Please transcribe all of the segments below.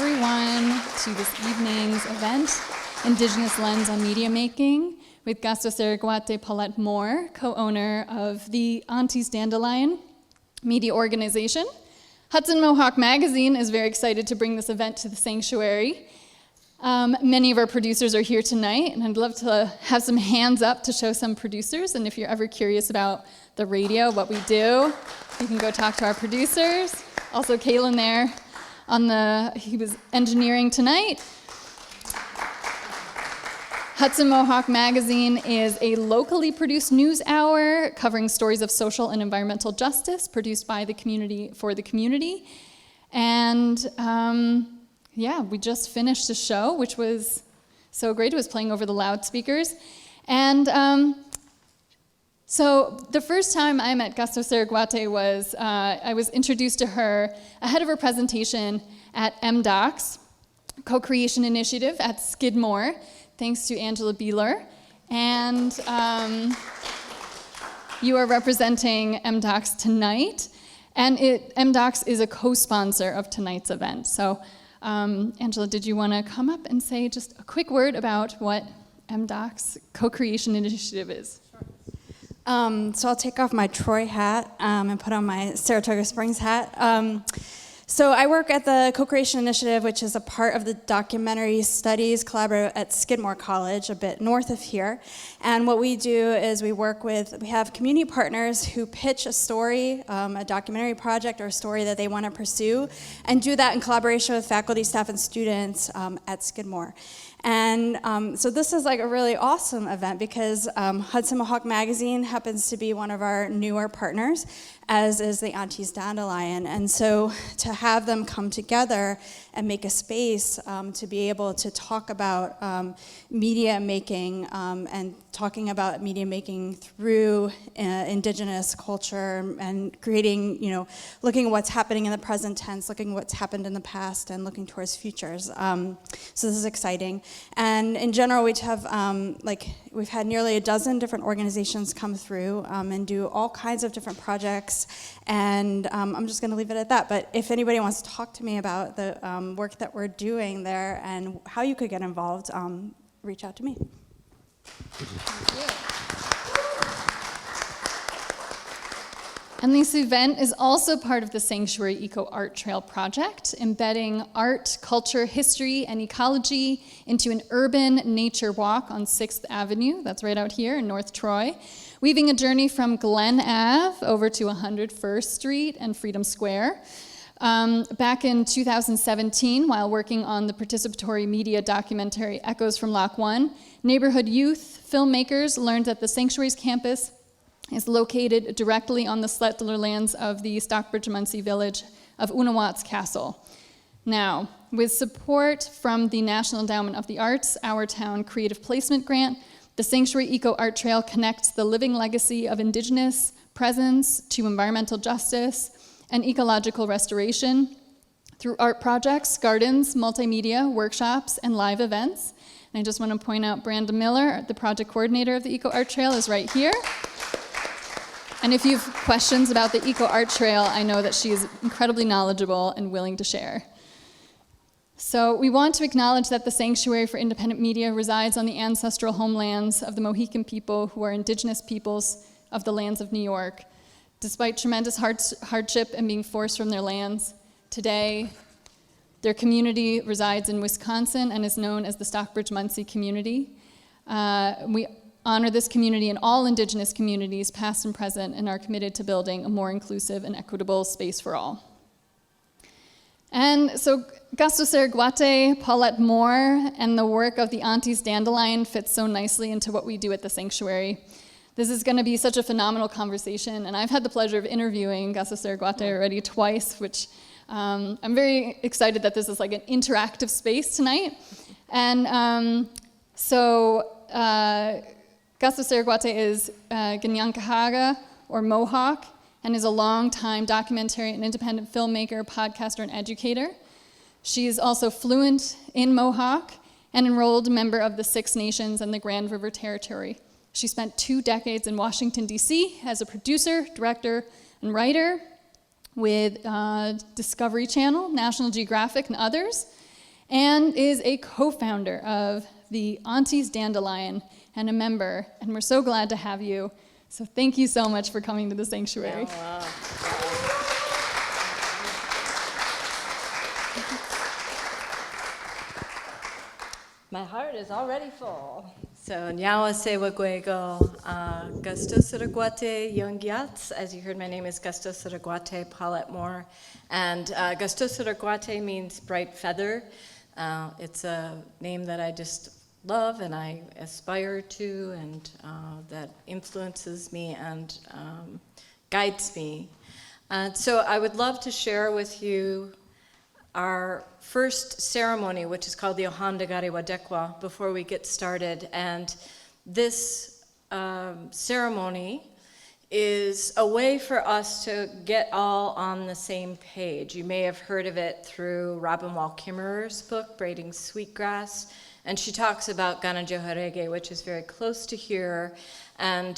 everyone to this evening's event, Indigenous Lens on Media Making, with Kahstoserakwathe Paulette Moore, co-owner of the Aunties Dandelion media organization. Hudson Mohawk Magazine is very excited to bring this event to the sanctuary. Many of our producers are here tonight, and I'd love to have some hands up to show some producers. And if you're ever curious about the radio, what we do, you can go talk to our producers. Also, Kaylin there he was engineering tonight. Hudson Mohawk Magazine is a locally produced news hour covering stories of social and environmental justice produced by the community for the community. And we just finished a show, which was so great. It was playing over the loudspeakers. And so the first time I met Kahstoserakwathe was, I was introduced to her ahead of her presentation at MDOC's Co-Creation Initiative at Skidmore, thanks to Angela Beeler. And you are representing MDOC's tonight. And MDOC's is a co-sponsor of tonight's event. So Angela, did you want to come up and say just a quick word about what MDOC's Co-Creation Initiative is? So I'll take off my Troy hat and put on my Saratoga Springs hat. So I work at the Co-Creation Initiative, which is a part of the documentary studies collaborative at Skidmore College, a bit north of here. And what we do is we have community partners who pitch a story, a documentary project or a story that they want to pursue, and do that in collaboration with faculty, staff, and students at Skidmore. And so this is like a really awesome event because Hudson Mohawk Magazine happens to be one of our newer partners, as is the Aunties Dandelion. And so to have them come together and make a space to be able to talk about media making and talking about media making through Indigenous culture and creating, looking at what's happening in the present tense, looking at what's happened in the past, and looking towards futures. So this is exciting. And in general, we've had nearly a dozen different organizations come through and do all kinds of different projects. And I'm just going to leave it at that. But if anybody wants to talk to me about the work that we're doing there and how you could get involved, reach out to me. And this event is also part of the Sanctuary Eco Art Trail project, embedding art, culture, history, and ecology into an urban nature walk on 6th Avenue, that's right out here in North Troy, weaving a journey from Glen Ave over to 101st Street and Freedom Square. Back in 2017, while working on the participatory media documentary Echoes from Lock 1, neighborhood youth filmmakers learned that the Sanctuary's campus is located directly on the settler lands of the Stockbridge-Munsee village of Unawat's Castle. Now, with support from the National Endowment of the Arts, Our Town Creative Placement Grant, the Sanctuary Eco Art Trail connects the living legacy of Indigenous presence to environmental justice and ecological restoration through art projects, gardens, multimedia, workshops, and live events. And I just want to point out Branda Miller, the project coordinator of the Eco Art Trail, is right here. And if you have questions about the Eco Art Trail, I know that she is incredibly knowledgeable and willing to share. So we want to acknowledge that the Sanctuary for Independent Media resides on the ancestral homelands of the Mohican people, who are Indigenous peoples of the lands of New York. Despite tremendous hardship and being forced from their lands, today their community resides in Wisconsin and is known as the Stockbridge-Munsee community. We honor this community and all Indigenous communities, past and present, and are committed to building a more inclusive and equitable space for all. And so Kahstoserakwathe Paulette Moore and the work of the Aunties Dandelion fits so nicely into what we do at the Sanctuary. This is going to be such a phenomenal conversation, and I've had the pleasure of interviewing Kahstoserakwathe already twice, which I'm very excited that this is like an interactive space tonight. And Kahstoserakwathe is Kanyenkehà, or Mohawk, and is a long-time documentary and independent filmmaker, podcaster, and educator. She is also fluent in Mohawk and enrolled member of the Six Nations and the Grand River Territory. She spent 2 decades in Washington, D.C. as a producer, director, and writer with Discovery Channel, National Geographic, and others. and is a co-founder of the Aunties Dandelion and a member, and we're so glad to have you. So thank you so much for coming to the sanctuary. Wow. My heart is already full. So, Nyawa Sewa Gwego, Kahstoserakwathe Yongyats. As you heard, my name is Kahstoserakwathe Paulette Moore. And Kahstoserakwathe means bright feather. It's a name that I just love and I aspire to, and that influences me and guides me. So I would love to share with you our first ceremony, which is called the Onkwehon, before we get started. And this ceremony is a way for us to get all on the same page. You may have heard of it through Robin Wall Kimmerer's book, Braiding Sweetgrass, and she talks about Kanyenkehà, which is very close to here. And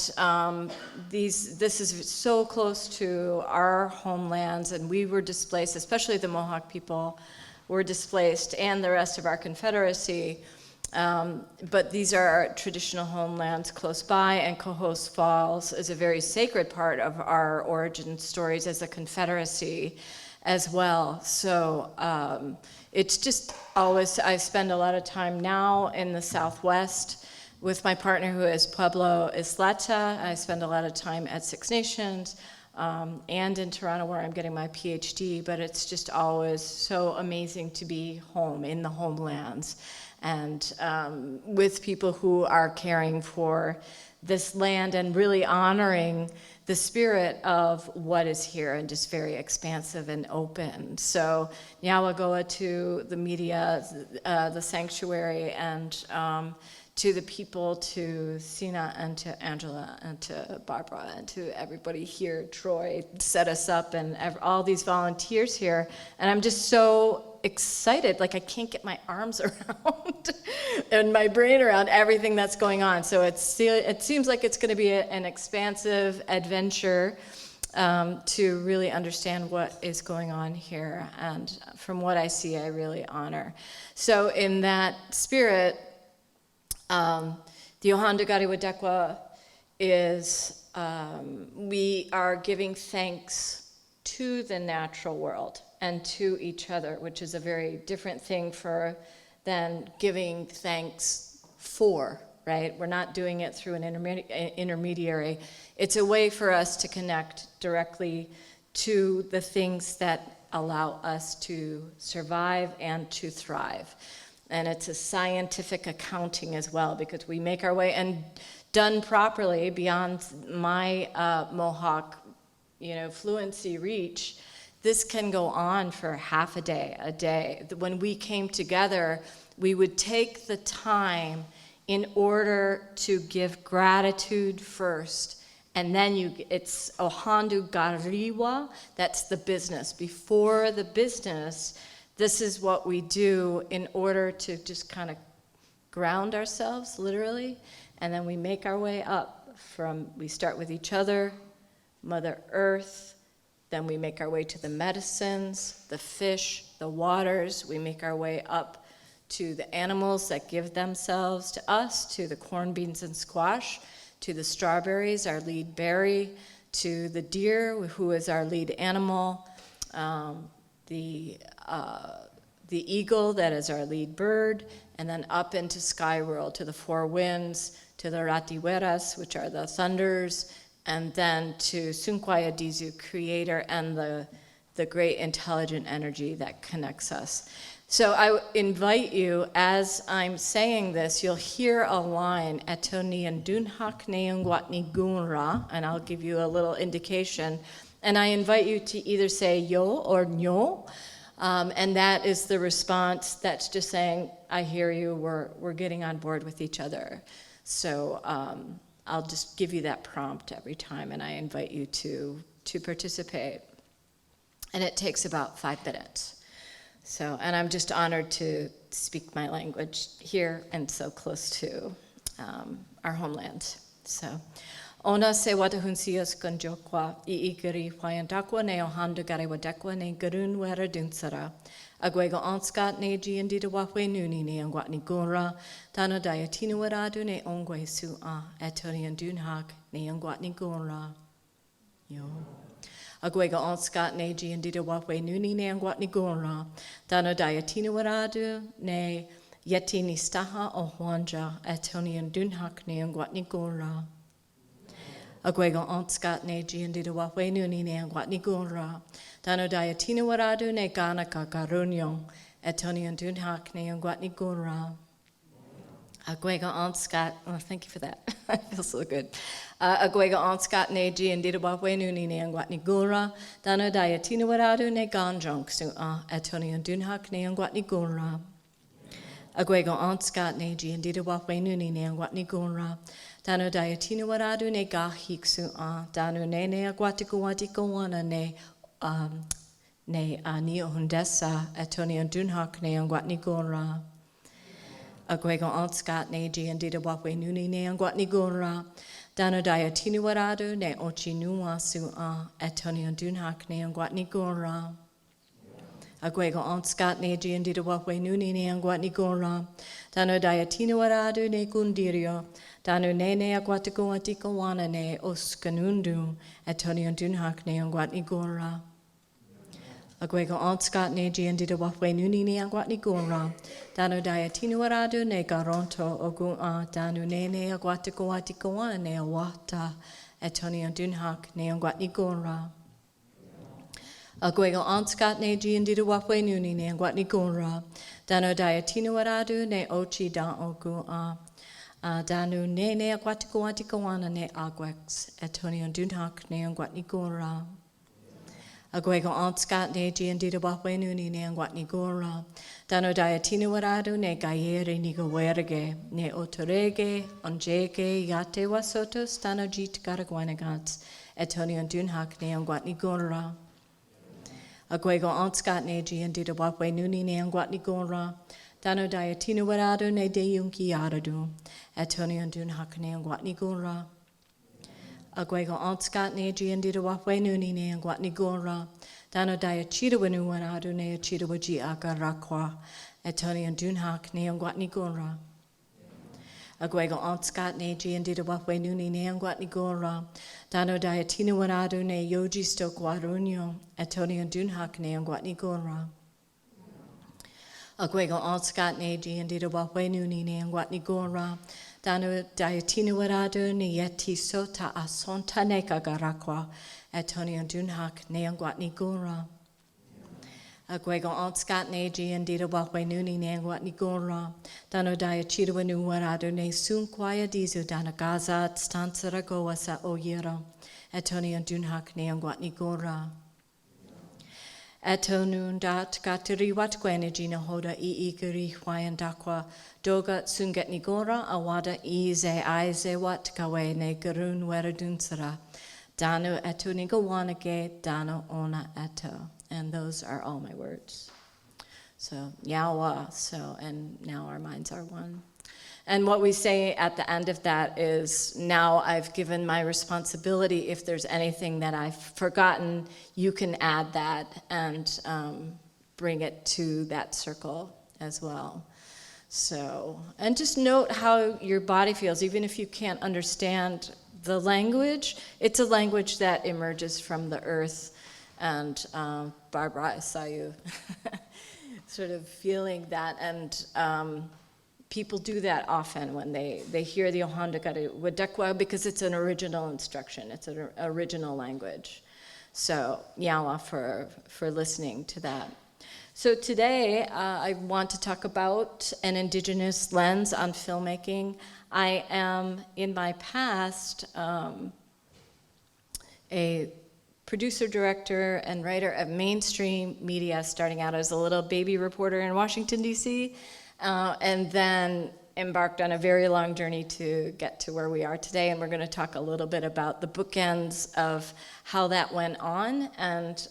this is so close to our homelands, and we were displaced, especially the Mohawk people were displaced, and the rest of our confederacy. But these are our traditional homelands close by, and Cohoes Falls is a very sacred part of our origin stories as a confederacy as well. So it's just always, I spend a lot of time now in the Southwest with my partner who is Pueblo Isleta. I spend a lot of time at Six Nations and in Toronto where I'm getting my PhD, but it's just always so amazing to be home in the homelands and with people who are caring for this land and really honoring the spirit of what is here and just very expansive and open. So Nyawagoa to the media, the sanctuary, and to the people, to Sina and to Angela and to Barbara and to everybody here. Troy set us up and all these volunteers here. And I'm just so excited, like I can't get my arms around and my brain around everything that's going on. So it seems like it's gonna be an expansive adventure to really understand what is going on here. And from what I see, I really honor. So in that spirit, the Onkwehon is, we are giving thanks to the natural world and to each other, which is a very different thing than giving thanks for, right? We're not doing it through an intermediary. It's a way for us to connect directly to the things that allow us to survive and to thrive. And it's a scientific accounting as well, because we make our way, and done properly beyond my Mohawk, fluency reach, this can go on for half a day. When we came together, we would take the time in order to give gratitude first, and then it's Ohandu Gariwa, that's the business. Before the business, this is what we do in order to just kind of ground ourselves, literally, and then we make our way up we start with each other, Mother Earth, then we make our way to the medicines, the fish, the waters, we make our way up to the animals that give themselves to us, to the corn, beans, and squash, to the strawberries, our lead berry, to the deer, who is our lead animal, the eagle, that is our lead bird, and then up into sky world, to the four winds, to the ratiweras, which are the thunders, and then to Sunkwaya Dizu, creator, and the great intelligent energy that connects us. So I invite you, as I'm saying this, you'll hear a line, Etoni and Dunhak Neungwatni Gunra, and I'll give you a little indication. And I invite you to either say yo or nyo, and that is the response that's just saying, I hear you, we're getting on board with each other. So I'll just give you that prompt every time, and I invite you to participate. And it takes about 5 minutes. So, and I'm just honored to speak my language here and so close to our homeland. So, Ona se watahunsias kanjokwa I ikari whaiandakwa ne ohanda gare wadekwa ne garun wera dunsara. Agwego onskat ne giandida wahwe nuni ne angwat ni gora. Tano diatinu waradu ne ongwe su a etonian dunhak ne angwat ni gora. Yo. Agwego onskat ne giandida wahwe nuni ne angwat ni gora. Tano diatinu waradu ne yetini staha o huanja etonian dunhak ne angwat ni gora. Agwego onskat ne giandida wahwe nuni ne angwat ni gora. Tano diatina waradu ne gana ka garunyo etonian dunhak ne angwat ni gora. Agwego onskat, oh, thank you for that. I feel so good. Agwego onskat ne giandida wahwe nuni ne angwat ni gora. Tano diatina waradu ne ganjong su a etonian dunhak ne angwat ni gora. Agwego onskat ne giandida wahwe nuni ne angwat ni gora. Tano diatina waradu ne gahik su a tano ne agwatiku watiko wana ne ni ohundesa etonian dunhak ne angwat ni gora. Agwego onskat ne giandida wahwe nuni ne angwat ni gora. Tano diatina waradu ne ochi nuwa su a etonian dunhak ne angwat ni gora. Agwego onskat ne giandida wahwe nuni ne angwat ni gora. Tano diatina waradu ne gundirio. Tano ne agwatiku watiko wana ne oskanundu etonian dunhak ne angwat ni gora. Agwego onskat ne giandida wahwe nuni ne angwat ni gora. Tano diatinu waradu ne garonto ogu a tano ne agwatiku watiko wana ne awata etonian dunhak ne angwat ni gora. Agwego onskat ne giandida wahwe nuni ne angwat ni gora. Tano diatinu waradu ne ochi da ogu a. Danu ne agwatiku watiko wana ne agwex etonian dunhak ne angwat ni gora. Agwego onskat ne giandida wahwe nuni ne angwat ni gora. Danu diatinu waradu ne gayere ni gawerge ne otorege onjege yate wasotos danu jit garagwanagats etonian dunhak ne angwat ni gora. Agwego onskat ne giandida wahwe nuni ne angwat ni gora. Dano diatinu waradu ne de yunki yaradu etonian dunhak ne angwat ni gora. Agwego onskat ne giandida wahwe nuni ne angwat ni gora. Dano diachida wanu waradu ne achida waji agarakwa etonian dunhak ne angwat ni gora. Agwego onskat ne giandida wahwe nuni ne angwat ni gora. Dano diatinu waradu ne yoji stokwarunyo etonian dunhak ne angwat ni gora. Agwego onskat ne giandida wahwe nuni ne angwat ni gora. Dano diatinu waradu ne yeti sota asonta ne kagarakwa etonian dunhak ne angwat ni gora. Agwego onskat ne giandida wahwe nuni ne angwat ni gora. Dano diachida wanu waradu ne sunkwaya dizu dana gaza stansara goa sa oyera etonian dunhak ne angwat ni gora. Etonun dat gatiri watkwene gina hoda ikari wayandakwa doga sunget ni gora awada aize wat kawe ne garun weradunsara. Dano etuniga wanage dano ona eto. And those are all my words. So yawa, and now our minds are one. And what we say at the end of that is, now I've given my responsibility. If there's anything that I've forgotten, you can add that and bring it to that circle as well. So, and just note how your body feels, even if you can't understand the language. It's a language that emerges from the earth. And Barbara, I saw you sort of feeling that. And people do that often when they hear the Ohandagari Wadekwa, because it's an original instruction. It's an original language. So yawa for listening to that. So today I want to talk about an Indigenous lens on filmmaking. I am, in my past, a producer, director, and writer of mainstream media, starting out as a little baby reporter in Washington, D.C., and then embarked on a very long journey to get to where we are today. And we're going to talk a little bit about the bookends of how that went on, and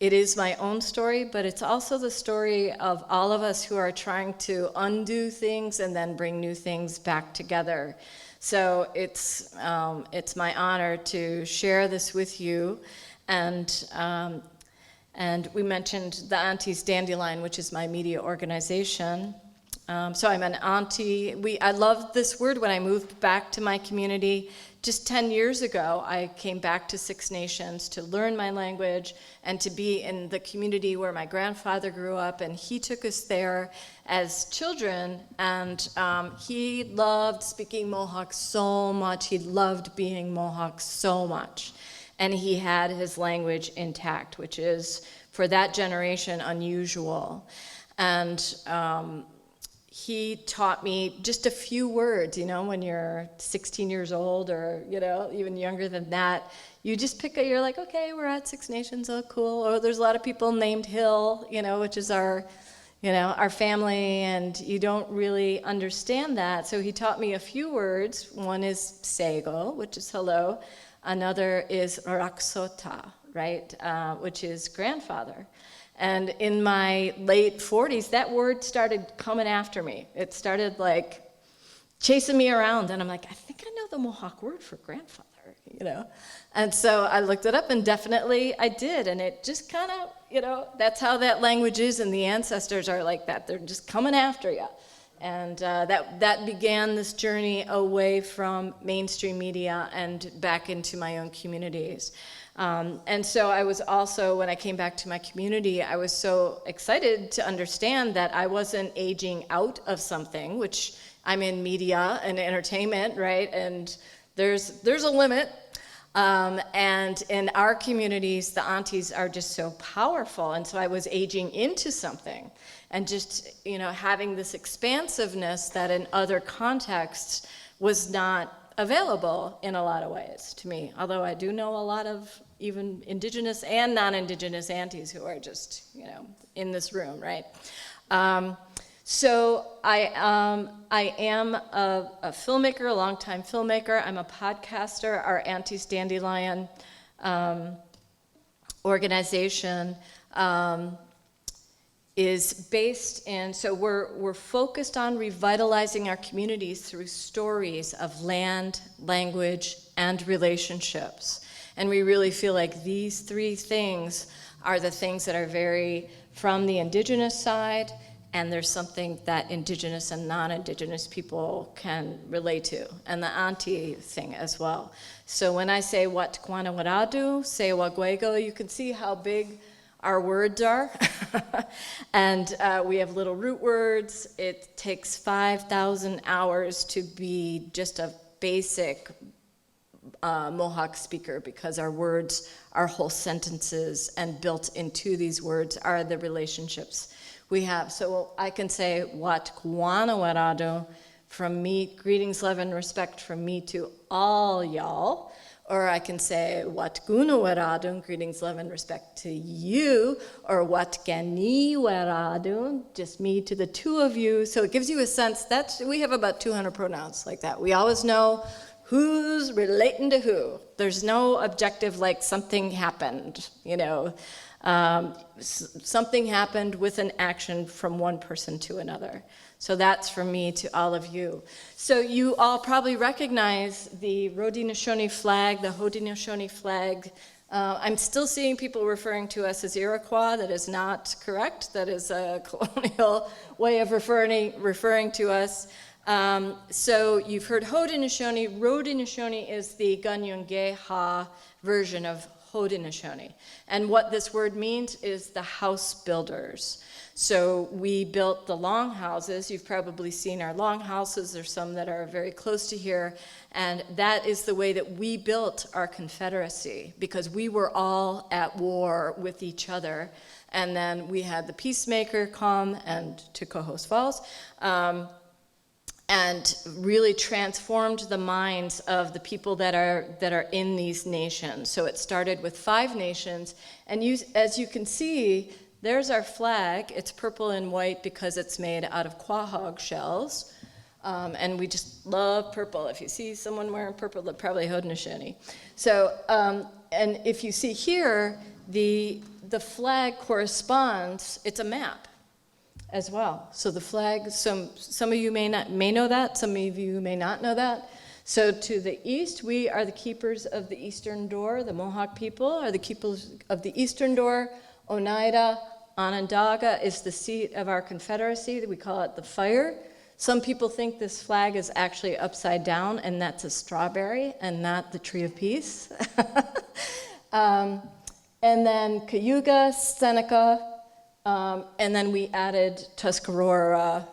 it is my own story, but it's also the story of all of us who are trying to undo things and then bring new things back together. So it's my honor to share this with you. And we mentioned the Aunties Dandelion, which is my media organization. So I'm an auntie. I loved this word when I moved back to my community. Just 10 years ago, I came back to Six Nations to learn my language and to be in the community where my grandfather grew up, and he took us there as children, and he loved speaking Mohawk so much. He loved being Mohawk so much, and he had his language intact, which is, for that generation, unusual. And he taught me just a few words, when you're 16 years old or, even younger than that. You just you're like, okay, we're at Six Nations, oh, cool. Or there's a lot of people named Hill, which is our family, and you don't really understand that. So he taught me a few words. One is sego, which is hello. Another is raksota, right, which is grandfather. And in my late 40s, that word started coming after me. It started chasing me around, and I'm like, I think I know the Mohawk word for grandfather, And so I looked it up, and definitely I did, and it just kind of, that's how that language is, and the ancestors are like that. They're just coming after you. And that began this journey away from mainstream media and back into my own communities. And so I was also, when I came back to my community, I was so excited to understand that I wasn't aging out of something, which I'm in media and entertainment, right? And there's a limit. And in our communities, the aunties are just so powerful. And so I was aging into something and just, having this expansiveness that in other contexts was not available in a lot of ways to me. Although I do know a lot of even Indigenous and non-Indigenous aunties who are just, in this room, right? So I am a filmmaker, a longtime filmmaker. I'm a podcaster. Our Aunties Dandelion organization is based in, so we're focused on revitalizing our communities through stories of land, language, and relationships. And we really feel like these three things are the things that are very from the Indigenous side, and there's something that Indigenous and non-Indigenous people can relate to, and the auntie thing as well. So when I say what kwana waradu, say wagwego, you can see how big our words are. And we have little root words. It takes 5,000 hours to be just a basic Mohawk speaker, because our words are whole sentences, and built into these words are the relationships we have. So I can say wat kwana waradu from me, greetings, love, and respect from me to all y'all. Or I can say wat gunu waradu, greetings, love, and respect to you. Or wat gani waradu, just me to the two of you. So it gives you a sense that we have about 200 pronouns like that. We always know who's relating to who. There's no objective like something happened, something happened with an action from one person to another. So that's from me to all of you. So you all probably recognize the Haudenosaunee flag, the Haudenosaunee flag. I'm still seeing people referring to us as Iroquois. That is not correct. That is a colonial way of referring to us. So you've heard Haudenosaunee. Haudenosaunee is the Kanyenkehà version of Haudenosaunee. And what this word means is the house builders. So we built the longhouses. You've probably seen our longhouses. There's some that are very close to here. And that is the way that we built our confederacy, because we were all at war with each other. And then we had the peacemaker come and to Cohoes Falls, and really transformed the minds of the people that are in these nations. So it started with 5 nations, and as you can see, there's our flag. It's purple and white because it's made out of quahog shells, and we just love purple. If you see someone wearing purple, they're probably Haudenosaunee. So, and if you see here, The flag corresponds, it's a map as well. So the flag, some of you may know that, some of you may not know that. So to the east, we are the keepers of the eastern door. The Mohawk people are the keepers of the eastern door. Oneida Onondaga is the seat of our confederacy. We call it the fire. Some people think this flag is actually upside down, and that's a strawberry and not the tree of peace. And then Cayuga, Seneca, and then we added Tuscarora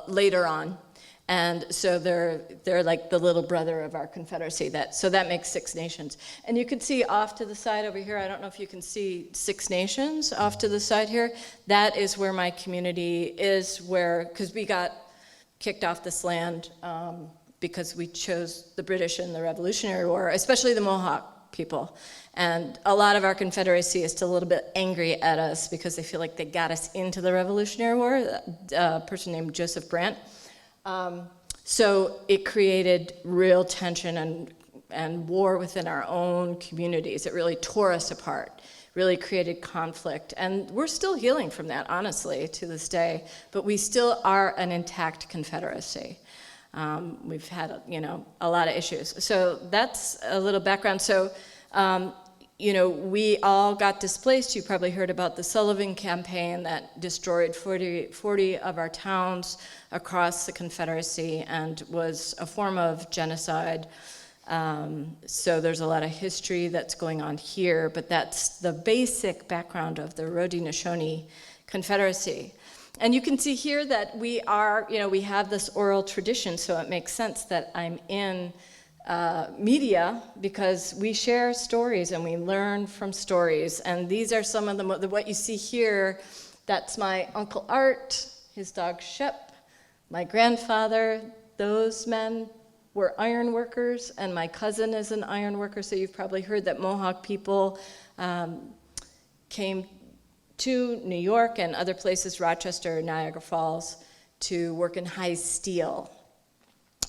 later on. And so they're like the little brother of our confederacy. So that makes 6 nations. And you can see off to the side over here, I don't know if you can see 6 nations off to the side here. That is where my community is, because we got kicked off this land because we chose the British in the Revolutionary War, especially the Mohawk people. And a lot of our confederacy is still a little bit angry at us because they feel like they got us into the Revolutionary War. A person named Joseph Brant. So it created real tension and war within our own communities. It really tore us apart, really created conflict. And we're still healing from that, honestly, to this day. But we still are an intact confederacy. We've had, a lot of issues. So that's a little background. So, we all got displaced. You probably heard about the Sullivan campaign that destroyed 40 of our towns across the Confederacy and was a form of genocide. So there's a lot of history that's going on here, but that's the basic background of the Haudenosaunee Confederacy. And you can see here that we have this oral tradition, so it makes sense that I'm in media, because we share stories and we learn from stories. And these are some of what you see here. That's my Uncle Art, his dog Shep, my grandfather. Those men were iron workers, and my cousin is an iron worker. So you've probably heard that Mohawk people came to New York and other places, Rochester, Niagara Falls, to work in high steel.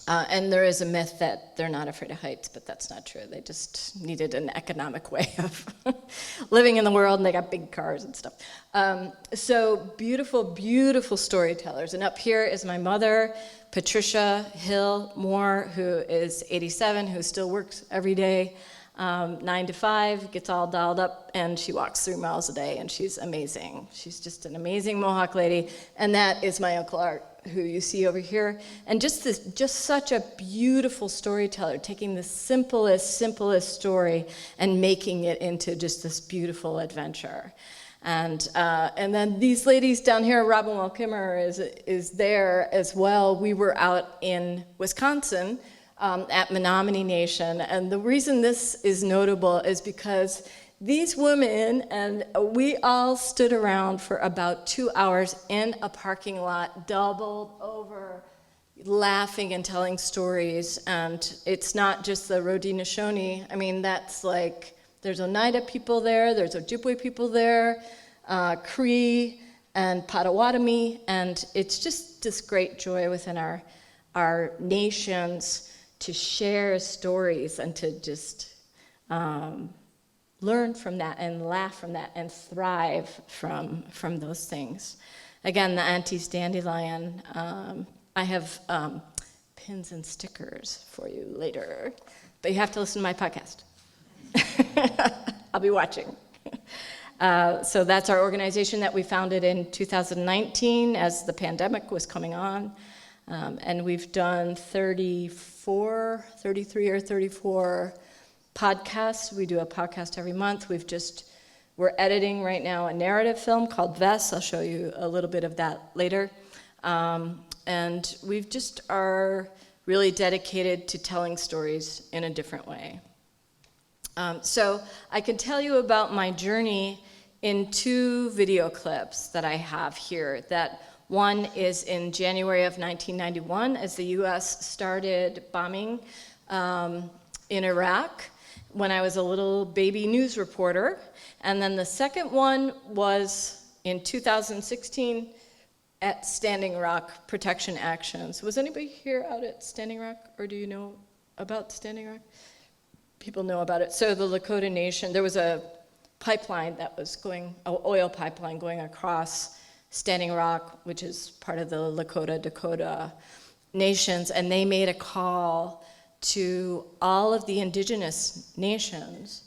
And there is a myth that they're not afraid of heights, but that's not true. They just needed an economic way of living in the world, and they got big cars and stuff. So beautiful, beautiful storytellers. And up here is my mother, Patricia Hill Moore, who is 87, who still works every day, 9 to 5, gets all dolled up, and she walks 3 miles a day, and she's amazing. She's just an amazing Mohawk lady. And that is my Uncle Art, who you see over here, and just such a beautiful storyteller, taking the simplest story and making it into just this beautiful adventure. And then these ladies down here, Robin Welkimmer is there as well. We were out in Wisconsin at Menominee Nation, and the reason this is notable is because these women and we all stood around for about 2 hours in a parking lot, doubled over, laughing and telling stories. And it's not just the Haudenosaunee. I mean, that's like, there's Oneida people there, there's Ojibwe people there, Cree and Potawatomi, and it's just this great joy within our nations to share stories and to just learn from that and laugh from that and thrive from those things. Again, the Aunties Dandelion. I have pins and stickers for you later, but you have to listen to my podcast. I'll be watching. So that's our organization that we founded in 2019 as the pandemic was coming on. And we've done 33 or 34 podcasts. We do a podcast every month. We're editing right now a narrative film called VESS. I'll show you a little bit of that later. And we've just are really dedicated to telling stories in a different way. So I can tell you about my journey in 2 video clips that I have here. That one is in January of 1991 as the U.S. started bombing in Iraq, when I was a little baby news reporter. And then the second one was in 2016 at Standing Rock Protection Actions. Was anybody here out at Standing Rock, or do you know about Standing Rock? People know about it. So the Lakota Nation, there was a pipeline that was going, an oil pipeline going across Standing Rock, which is part of the Lakota Dakota nations, and they made a call to all of the indigenous nations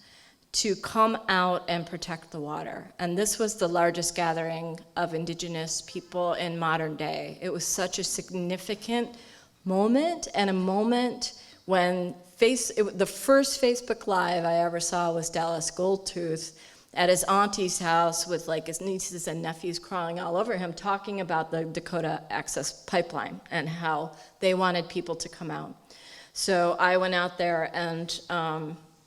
to come out and protect the water. And this was the largest gathering of indigenous people in modern day. It was such a significant moment, and a moment when the first Facebook Live I ever saw was Dallas Goldtooth at his auntie's house with like his nieces and nephews crawling all over him, talking about the Dakota Access Pipeline and how they wanted people to come out. So I went out there and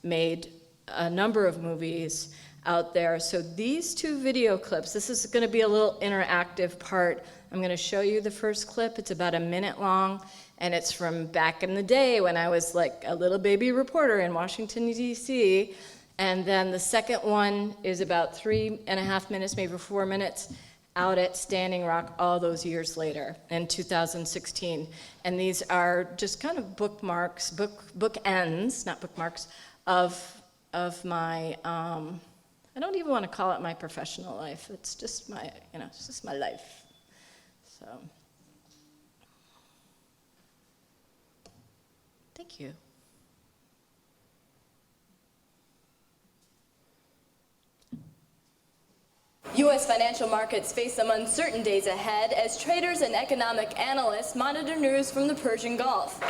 made a number of movies out there. So these two video clips, this is going to be a little interactive part. I'm going to show you the first clip. It's about a minute long, and it's from back in the day when I was like a little baby reporter in Washington, D.C. And then the second one is about 3.5 minutes, maybe 4 minutes, out at Standing Rock all those years later in 2016. And these are just kind of bookmarks, bookends, not bookmarks, of my, I don't even want to call it my professional life. It's just my, it's just my life. So, thank you. U.S. financial markets face some uncertain days ahead as traders and economic analysts monitor news from the Persian Gulf.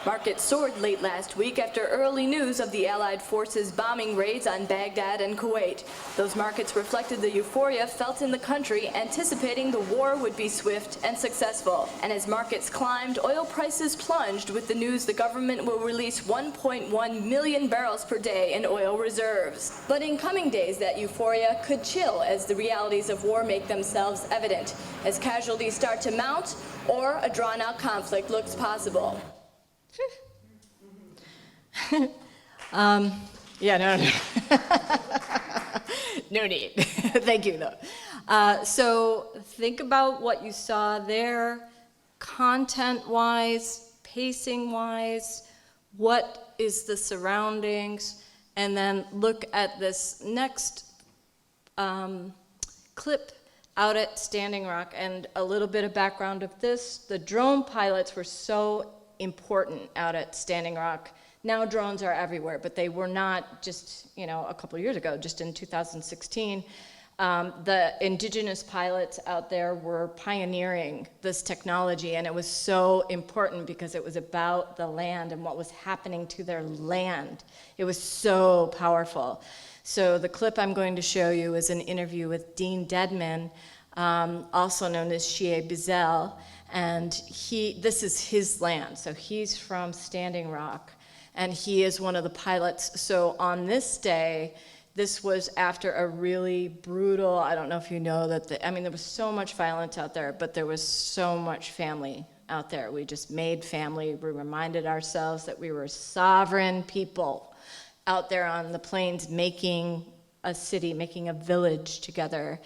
Markets soared late last week after early news of the Allied forces' bombing raids on Baghdad and Kuwait. Those markets reflected the euphoria felt in the country, anticipating the war would be swift and successful. And as markets climbed, oil prices plunged with the news the government will release 1.1 million barrels per day in oil reserves. But in coming days, that euphoria could chill as the realities of war make themselves evident, as casualties start to mount or a drawn-out conflict looks possible. Yeah, no. No need. Thank you, though. So think about what you saw there, content-wise, pacing-wise, what is the surroundings, and then look at this next clip out at Standing Rock. And a little bit of background of this, the drone pilots were so important out at Standing Rock. Now drones are everywhere, but they were not just, a couple years ago, just in 2016. The indigenous pilots out there were pioneering this technology, and it was so important because it was about the land and what was happening to their land. It was so powerful. So the clip I'm going to show you is an interview with Dean Dedman, also known as Shie Bizel, and this is his land. So he's from Standing Rock, and he is one of the pilots. So on this day, this was after a really brutal, I don't know if you know that, there was so much violence out there, but there was so much family out there. We just made family. We reminded ourselves that we were sovereign people out there on the plains making a city, making a village together.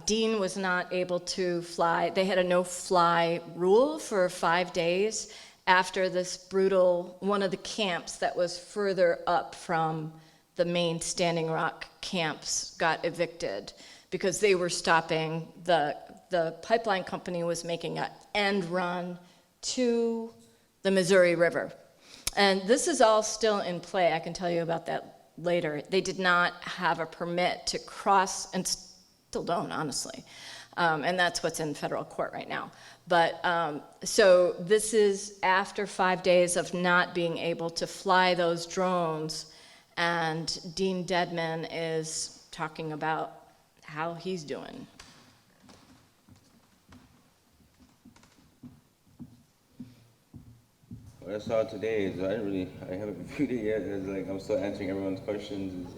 Dean was not able to fly. They had a no-fly rule for 5 days after this brutal, one of the camps that was further up from the main Standing Rock camps got evicted because they were stopping, the pipeline company was making an end run to the Missouri River. And this is all still in play. I can tell you about that later. They did not have a permit to cross, and still don't, honestly. And that's what's in federal court right now. But so this is after 5 days of not being able to fly those drones, and Dean Dedman is talking about how he's doing. What I saw today is I haven't reviewed it yet. It's like I'm still answering everyone's questions.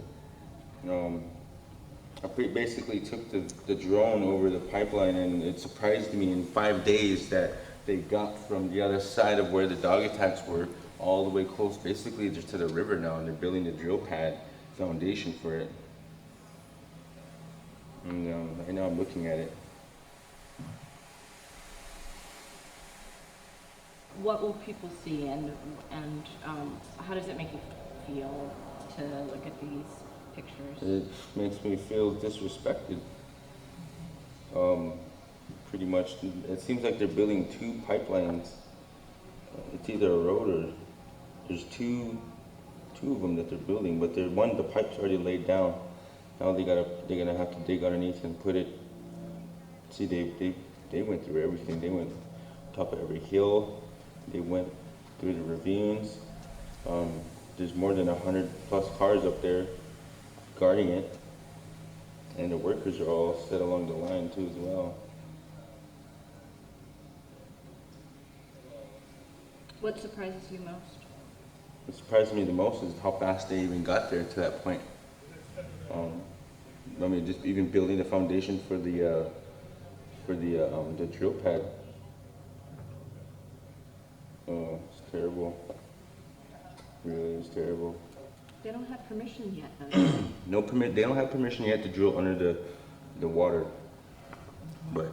I basically took the drone over the pipeline, and it surprised me in 5 days that they got from the other side of where the dog attacks were all the way close, basically just to the river now, and they're building the drill pad foundation for it. And right now I'm looking at it. what will people see, and how does it make you feel to look at these pictures? It makes me feel disrespected. Pretty much, it seems like they're building 2 pipelines. It's either a road or there's two of them that they're building, but the pipe's already laid down. Now they're gonna have to dig underneath and put it. See, they went through everything. They went top of every hill. They went through the ravines. There's more than 100+ cars up there guarding it, and the workers are all set along the line too as well. What surprises you most? What surprised me the most is how fast they even got there to that point. I mean, just even building the foundation for the drill pad. Oh, it's terrible. Really, it's terrible. They don't have permission yet, though. No permit. They don't have permission yet to drill under the water. But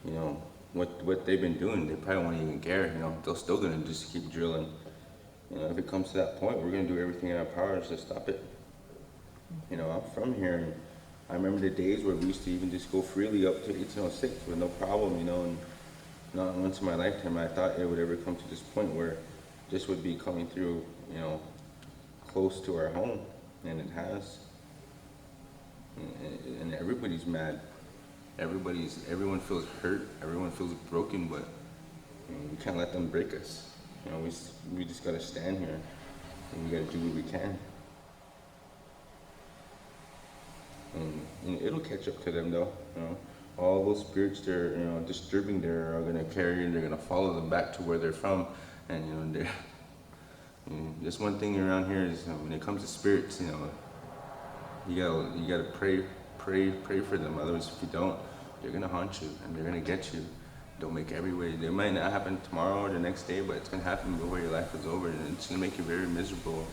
you know what they've been doing, they probably won't even care. You know, they're still gonna just keep drilling. You know, if it comes to that point, we're gonna do everything in our powers to stop it. You know, I'm from here, and I remember the days where we used to even just go freely up to 1806 with no problem. You know, and not once in my lifetime I thought it would ever come to this point where this would be coming through. You know, close to our home, and it has. And everybody's mad. Everyone feels hurt. Everyone feels broken, but you know, we can't let them break us. You know, we just gotta stand here, and we gotta do what we can. And it'll catch up to them, though. You know, all those spirits they're disturbing there are gonna carry, and they're gonna follow them back to where they're from. And you know, just one thing around here is when it comes to spirits, you know, you gotta pray for them. Otherwise, if you don't, they're gonna haunt you and they're gonna get you. They'll make every way. It might not happen tomorrow or the next day, but it's gonna happen before your life is over, and it's gonna make you very miserable.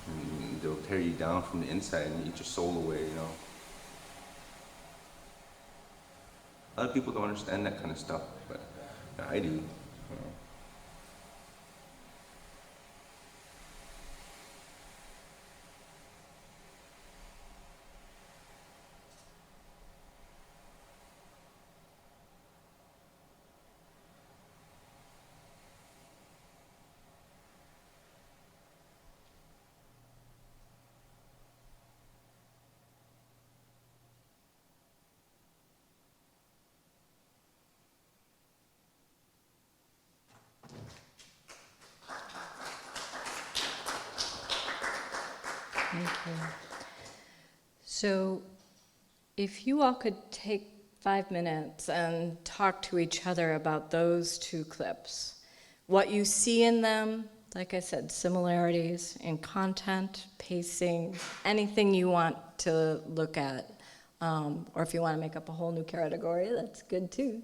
And they'll tear you down from the inside and eat your soul away. You know. A lot of people don't understand that kind of stuff, but I do. You know. Thank you. So, if you all could take 5 minutes and talk to each other about those 2 clips, what you see in them, like I said, similarities in content, pacing, anything you want to look at, or if you want to make up a whole new category, that's good too.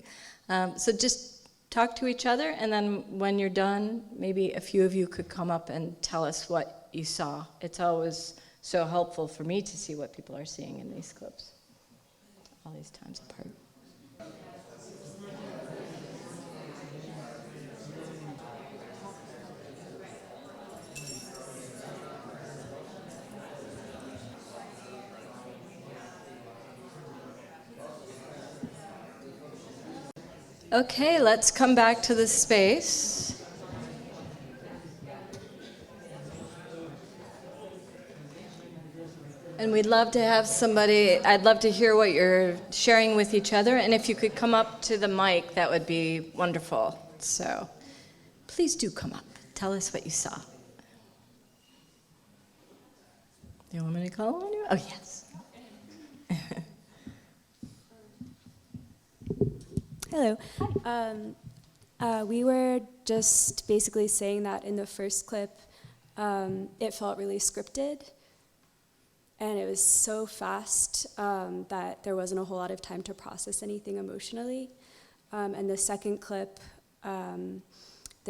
So just talk to each other, and then when you're done, maybe a few of you could come up and tell us what you saw. It's always so helpful for me to see what people are seeing in these clips, all these times apart. Okay, let's come back to the space. And we'd love to have somebody, I'd love to hear what you're sharing with each other, and if you could come up to the mic, that would be wonderful. So please do come up. Tell us what you saw. Do you want me to call on you? Oh, yes. Hello. We were just basically saying that in the first clip, it felt really scripted. And it was so fast that there wasn't a whole lot of time to process anything emotionally. And the second clip, the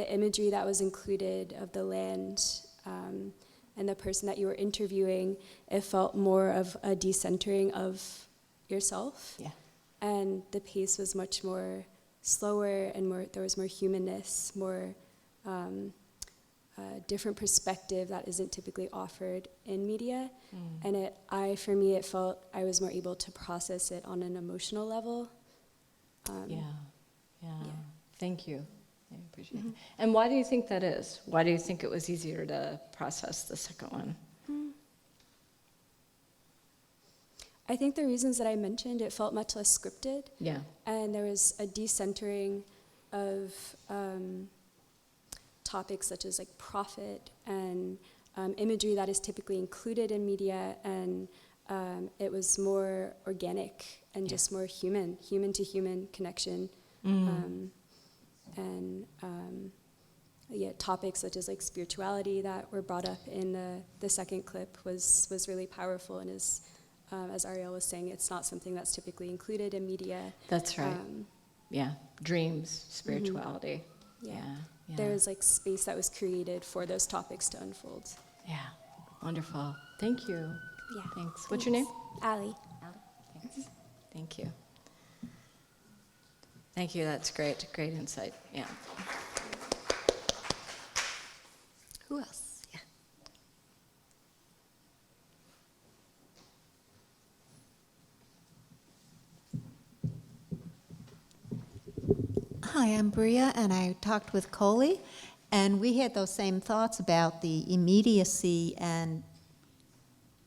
imagery that was included of the land and the person that you were interviewing, it felt more of a decentering of yourself. Yeah. And the pace was much more slower and there was more humanness, more different perspective that isn't typically offered in media. And for me, it felt I was more able to process it on an emotional level. Yeah. Thank you. I appreciate it. And why do you think that is? Why do you think it was easier to process the second one? I think the reasons that I mentioned, it felt much less scripted. Yeah. And there was a decentering of topics such as like profit and imagery that is typically included in media, and it was more organic and just more human to human connection. Topics such as like spirituality that were brought up in the second clip was really powerful, and is, as Ariel was saying, it's not something that's typically included in media. That's right. Dreams, spirituality. Yeah. There was like space that was created for those topics to unfold. Yeah, wonderful. Thank you. Yeah. Thanks. What's your name? Allie. Thanks. Thank you. Thank you. That's great. Great insight. Yeah. Who else? Yeah. Hi, I'm Bria, and I talked with Coley, and we had those same thoughts about the immediacy and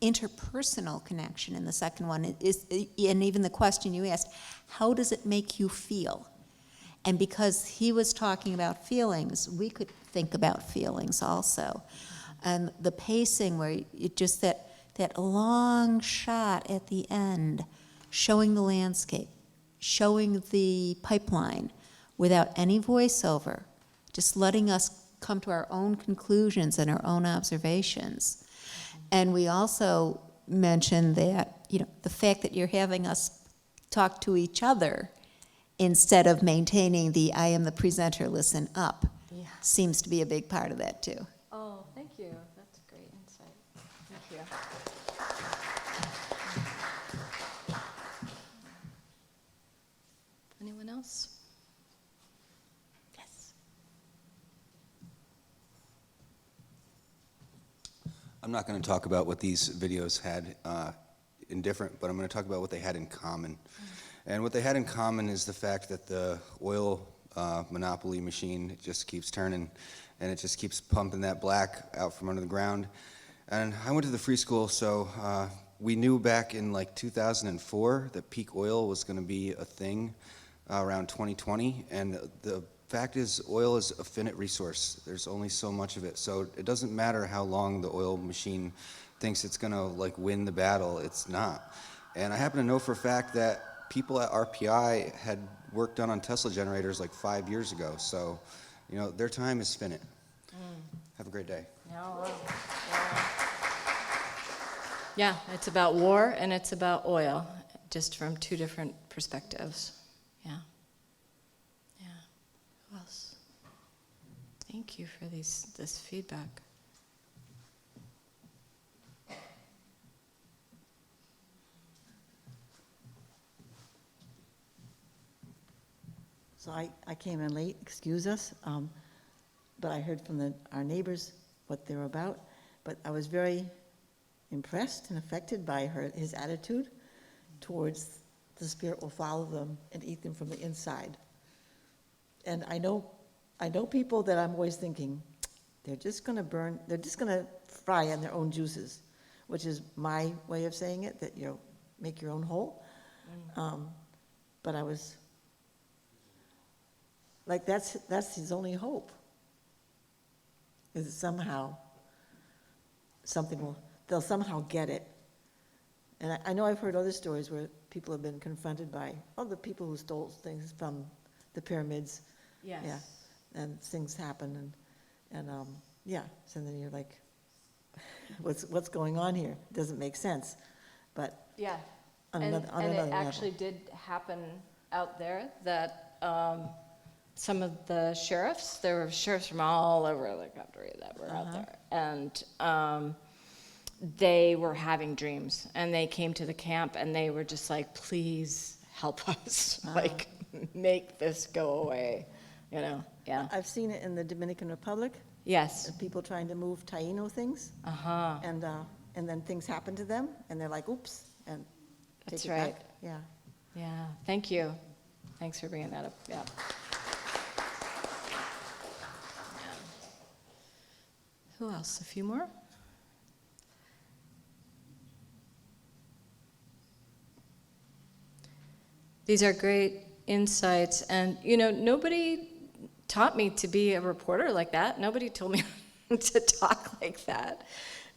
interpersonal connection in the second one. And even the question you asked, how does it make you feel? And because he was talking about feelings, we could think about feelings also. And the pacing, where it just that long shot at the end, showing the landscape, showing the pipeline, without any voiceover, just letting us come to our own conclusions and our own observations. And we also mentioned that, the fact that you're having us talk to each other instead of maintaining the I am the presenter, listen up, seems to be a big part of that too. Oh, thank you. That's a great insight. Thank you. Anyone else? I'm not going to talk about what these videos had in different, but I'm going to talk about what they had in common. And what they had in common is the fact that the oil monopoly machine just keeps turning, and it just keeps pumping that black out from under the ground. And I went to the free school, so we knew back in like 2004 that peak oil was going to be a thing around 2020, and the fact is, oil is a finite resource. There's only so much of it. So it doesn't matter how long the oil machine thinks it's going to like win the battle. It's not. And I happen to know for a fact that people at RPI had work done on Tesla generators like 5 years ago. So, their time is finite. Have a great day. Yeah, it's about war and it's about oil, just from two different perspectives. Yeah. Who else? Thank you for this feedback. So I came in late, excuse us, but I heard from our neighbors what they were about. But I was very impressed and affected by his attitude towards the spirit will follow them and eat them from the inside. And I know people that I'm always thinking, they're just going to fry in their own juices, which is my way of saying it, that make your own hole. But I was like, that's his only hope, is that somehow they'll somehow get it. And I know I've heard other stories where people have been confronted by other people who stole things from the pyramids. Yes. Yeah, and things happen, and so then you're like, what's going on here? It doesn't make sense. But yeah, on and another it level. actually did happen out there that some of the sheriffs, there were sheriffs from all over the country that were out there, and they were having dreams, and they came to the camp and they were just like, please help us, like make this go away, you know, yeah. I've seen it in the Dominican Republic, Yes, people trying to move Taino things, uh-huh, and then things happen to them, and they're like, oops, and That's take it right. back. Yeah. yeah, thank you. Thanks for bringing that up, yeah. Who else, a few more? These are great insights, and you know, nobody taught me to be a reporter like that. Nobody told me to talk like that,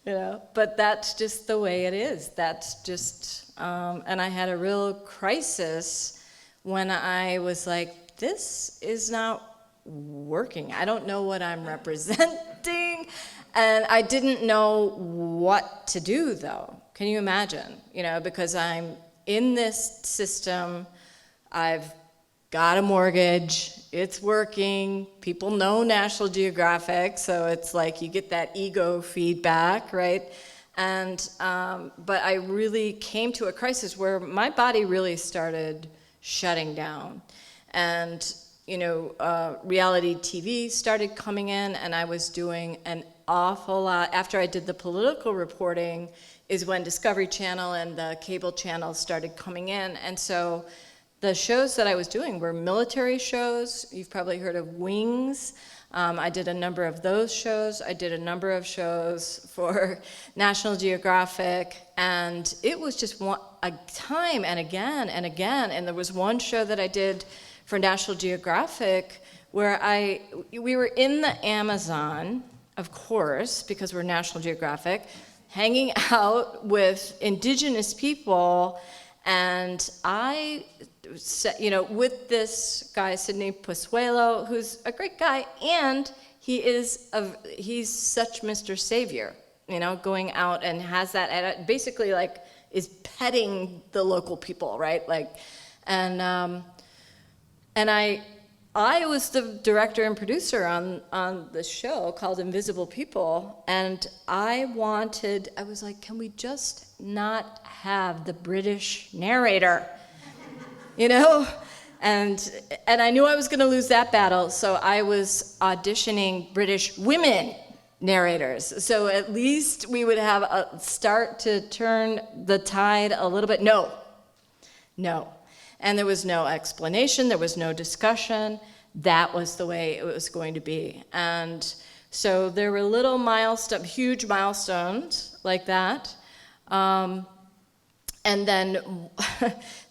you know. But that's just the way it is. That's just, and I had a real crisis when I was like, this is not working. I don't know what I'm representing, and I didn't know what to do, though. Can you imagine? You know, because I'm in this system, I've got a mortgage, it's working, people know National Geographic, so it's like you get that ego feedback, right? And, but I really came to a crisis where my body really started shutting down. And, you know, reality TV started coming in, and I was doing an awful lot. After I did the political reporting is when Discovery Channel and the cable channels started coming in. And so the shows that I was doing were military shows. You've probably heard of Wings. I did a number of those shows. I did a number of shows for National Geographic, and it was just a time and again and again. And there was one show that I did for National Geographic where we were in the Amazon, of course, because we're National Geographic, hanging out with Indigenous people, and I, you know, with this guy, Sidney Pozuelo, who's a great guy, and he's such Mr. Savior, you know, going out and has that, basically like is petting the local people, right? Like, and I was the director and producer on the show called Invisible People, and I was like, can we just not have the British narrator? You know? And I knew I was gonna lose that battle, so I was auditioning British women narrators. So at least we would have a start to turn the tide a little bit. No. And there was no explanation, there was no discussion. That was the way it was going to be. And so there were huge milestones like that. And then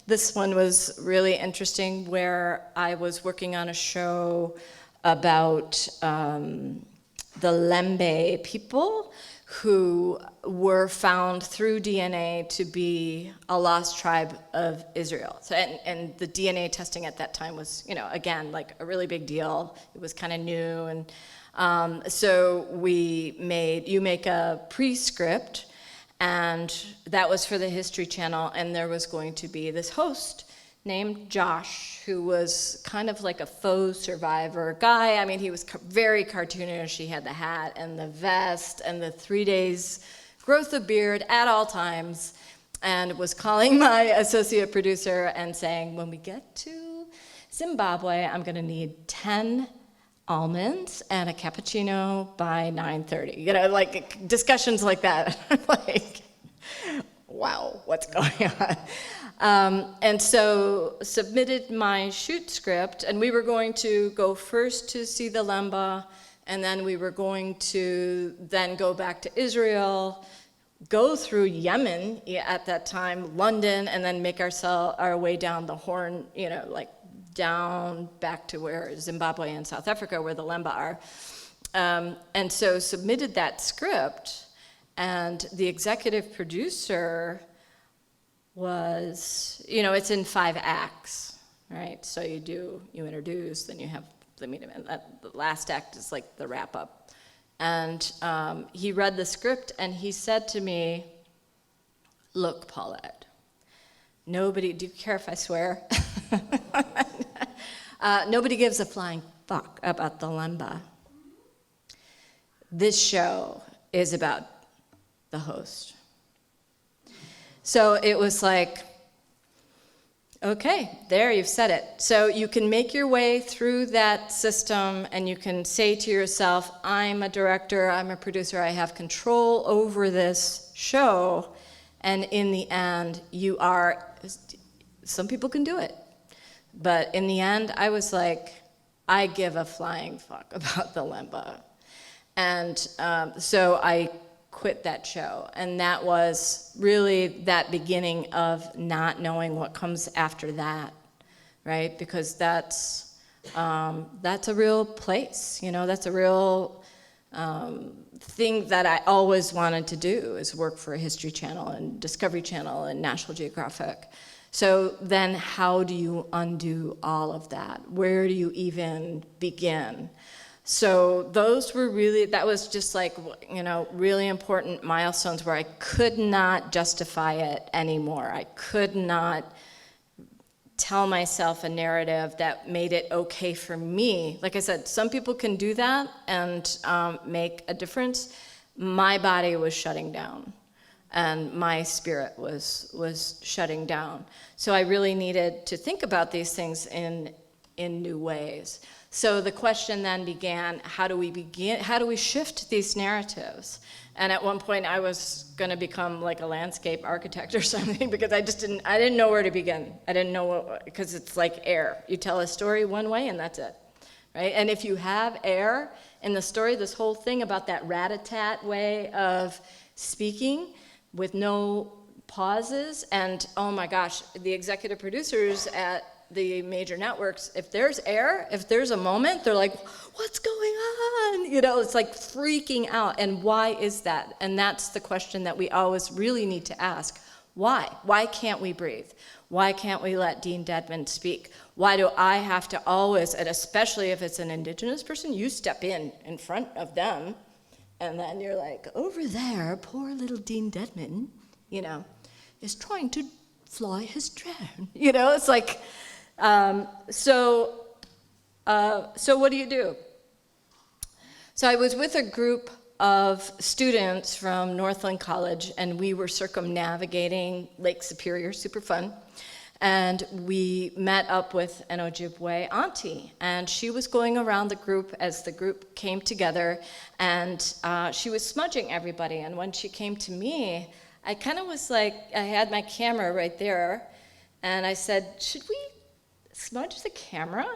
this one was really interesting, where I was working on a show about the Lembe people, who were found through DNA to be a lost tribe of Israel. So, and the DNA testing at that time was, you know, again, like a really big deal. It was kind of new. And so you make a pre-script, and that was for the History Channel, and there was going to be this host named Josh, who was kind of like a faux survivor guy. I mean, he was very cartoonish. He had the hat and the vest and the 3 days growth of beard at all times, and was calling my associate producer and saying, when we get to Zimbabwe, I'm gonna need 10 almonds and a cappuccino by 9:30. You know, like discussions like that. Like, wow, what's going on? And so submitted my shoot script, and we were going to go first to see the Lemba, and then we were going to then go back to Israel, go through Yemen at that time, London, and then make our way down the Horn, you know, like down back to where Zimbabwe and South Africa, where the Lemba are. And so submitted that script, and the executive producer was, you know, it's in 5 acts, right? So you introduce, then you have the meeting, and the last act is like the wrap up. And he read the script, and he said to me, look, Paulette, do you care if I swear? Nobody gives a flying fuck about the Lemba. This show is about the host. So it was like, Okay, there, you've said it. So you can make your way through that system and you can say to yourself, I'm a director, I'm a producer, I have control over this show. And in the end, you are, some people can do it. But in the end, I was like, I give a flying fuck about the lemba. And so I quit that show. And that was really that beginning of not knowing what comes after that, right? Because that's a real place, you know, that's a real thing that I always wanted to do, is work for a History Channel and Discovery Channel and National Geographic. So then how do you undo all of that? Where do you even begin? So those were really, that was just like, you know, really important milestones where I could not justify it anymore. I could not tell myself a narrative that made it okay for me. Like I said, some people can do that and make a difference. My body was shutting down and my spirit was shutting down. So I really needed to think about these things in new ways. So the question then began, how do we shift these narratives? And at one point I was going to become like a landscape architect or something, because I didn't know where to begin. I didn't know because it's like air. You tell a story one way and that's it, right? And if you have air in the story, this whole thing about that rat-a-tat way of speaking with no pauses, and oh my gosh, the executive producers at the major networks, if there's air, if there's a moment, they're like, what's going on? You know, it's like freaking out. And why is that? And that's the question that we always really need to ask. Why? Why can't we breathe? Why can't we let Dean Dedman speak? Why do I have to always, and especially if it's an Indigenous person, you step in front of them, and then you're like, over there, poor little Dean Dedman, you know, is trying to fly his drone. You know, it's like, so what do you do? So I was with a group of students from Northland College, and we were circumnavigating Lake Superior, super fun. And we met up with an Ojibwe auntie, and she was going around the group as the group came together, and she was smudging everybody. And when she came to me, I kind of was like, I had my camera right there, and I said, should we smudge the camera?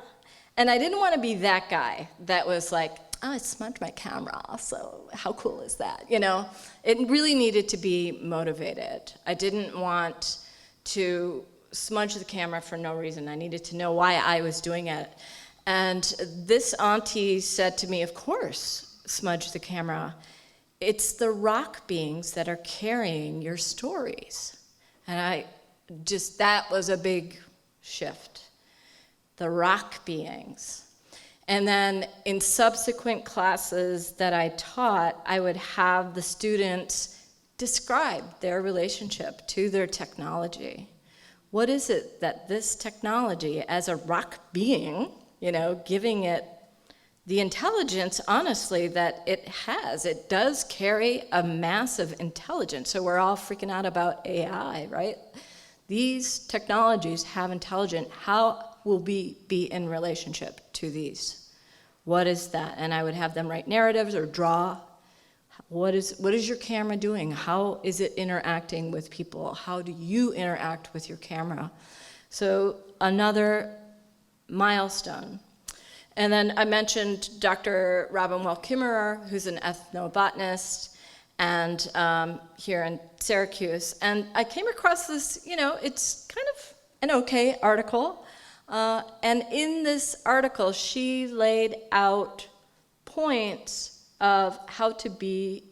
And I didn't want to be that guy that was like, oh, I smudged my camera, so how cool is that? You know, it really needed to be motivated. I didn't want to smudge the camera for no reason. I needed to know why I was doing it. And this auntie said to me, of course, smudge the camera. It's the rock beings that are carrying your stories. And that was a big shift. The rock beings. And then in subsequent classes that I taught, I would have the students describe their relationship to their technology. What is it that this technology, as a rock being, you know, giving it the intelligence, honestly, that it has? It does carry a massive intelligence. So we're all freaking out about AI, right? These technologies have intelligence. How will we be in relationship to these? What is that? And I would have them write narratives or draw. What is your camera doing? How is it interacting with people? How do you interact with your camera? So another milestone. And then I mentioned Dr. Robin Wall-Kimmerer, who's an ethnobotanist, and here in Syracuse. And I came across this, you know, it's kind of an okay article. And in this article, she laid out points of how to be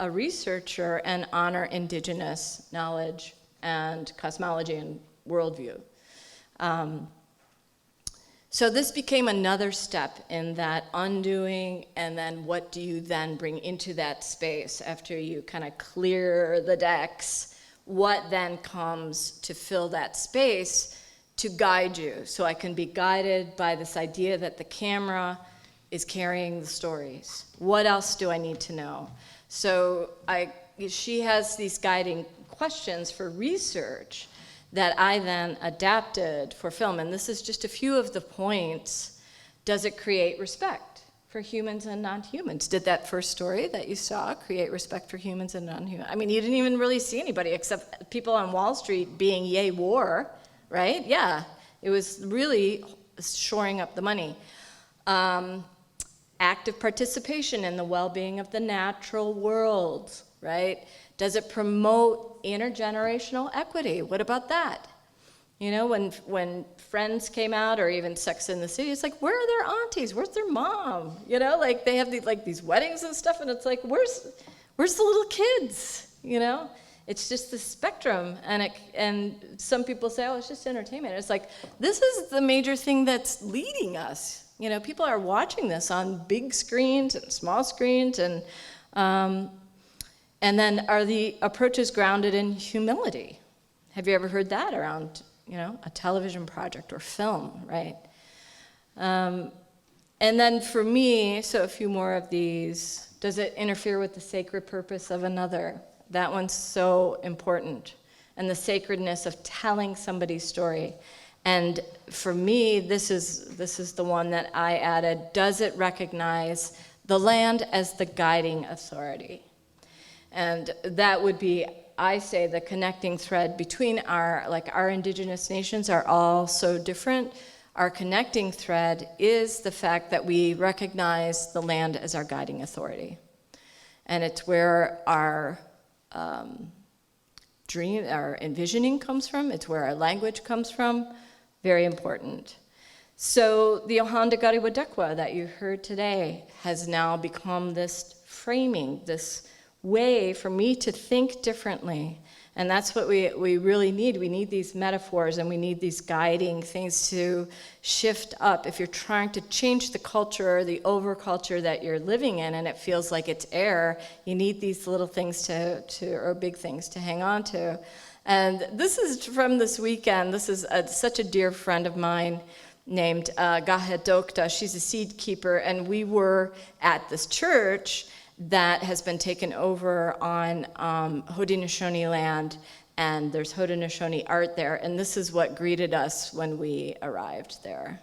a researcher and honor Indigenous knowledge and cosmology and worldview. So this became another step in that undoing, and then what do you then bring into that space after you kind of clear the decks? What then comes to fill that space to guide you? So I can be guided by this idea that the camera is carrying the stories. What else do I need to know? So she has these guiding questions for research that I then adapted for film. And this is just a few of the points. Does it create respect for humans and non-humans? Did that first story that you saw create respect for humans and non-humans? I mean, you didn't even really see anybody except people on Wall Street being yay war, right? Yeah, it was really shoring up the money. Active participation in the well-being of the natural world, right? Does it promote intergenerational equity? What about that? You know, when Friends came out, or even Sex and the City, it's like, where are their aunties? Where's their mom? You know, like they have these weddings and stuff, and it's like, where's the little kids? You know, it's just the spectrum, and some people say, oh, it's just entertainment. It's like, this is the major thing that's leading us. You know, people are watching this on big screens and small screens, and then are the approaches grounded in humility? Have you ever heard that around, you know, a television project or film, right? And then for me, so a few more of these, does it interfere with the sacred purpose of another? That one's so important. And the sacredness of telling somebody's story. And for me, this is the one that I added. Does it recognize the land as the guiding authority? And that would be, I say, the connecting thread between our indigenous nations are all so different. Our connecting thread is the fact that we recognize the land as our guiding authority. And it's where our dream, our envisioning comes from. It's where our language comes from. Very important. So the Ohandagariwadekwa that you heard today has now become this framing, this way for me to think differently. And that's what we really need. We need these metaphors, and we need these guiding things to shift up. If you're trying to change the culture or the overculture that you're living in, and it feels like it's air, you need these little things or big things to hang on to. And this is from this weekend. This is such a dear friend of mine named Kahstoserakwathe. She's a seed keeper, and we were at this church that has been taken over on Haudenosaunee land, and there's Haudenosaunee art there, and this is what greeted us when we arrived there.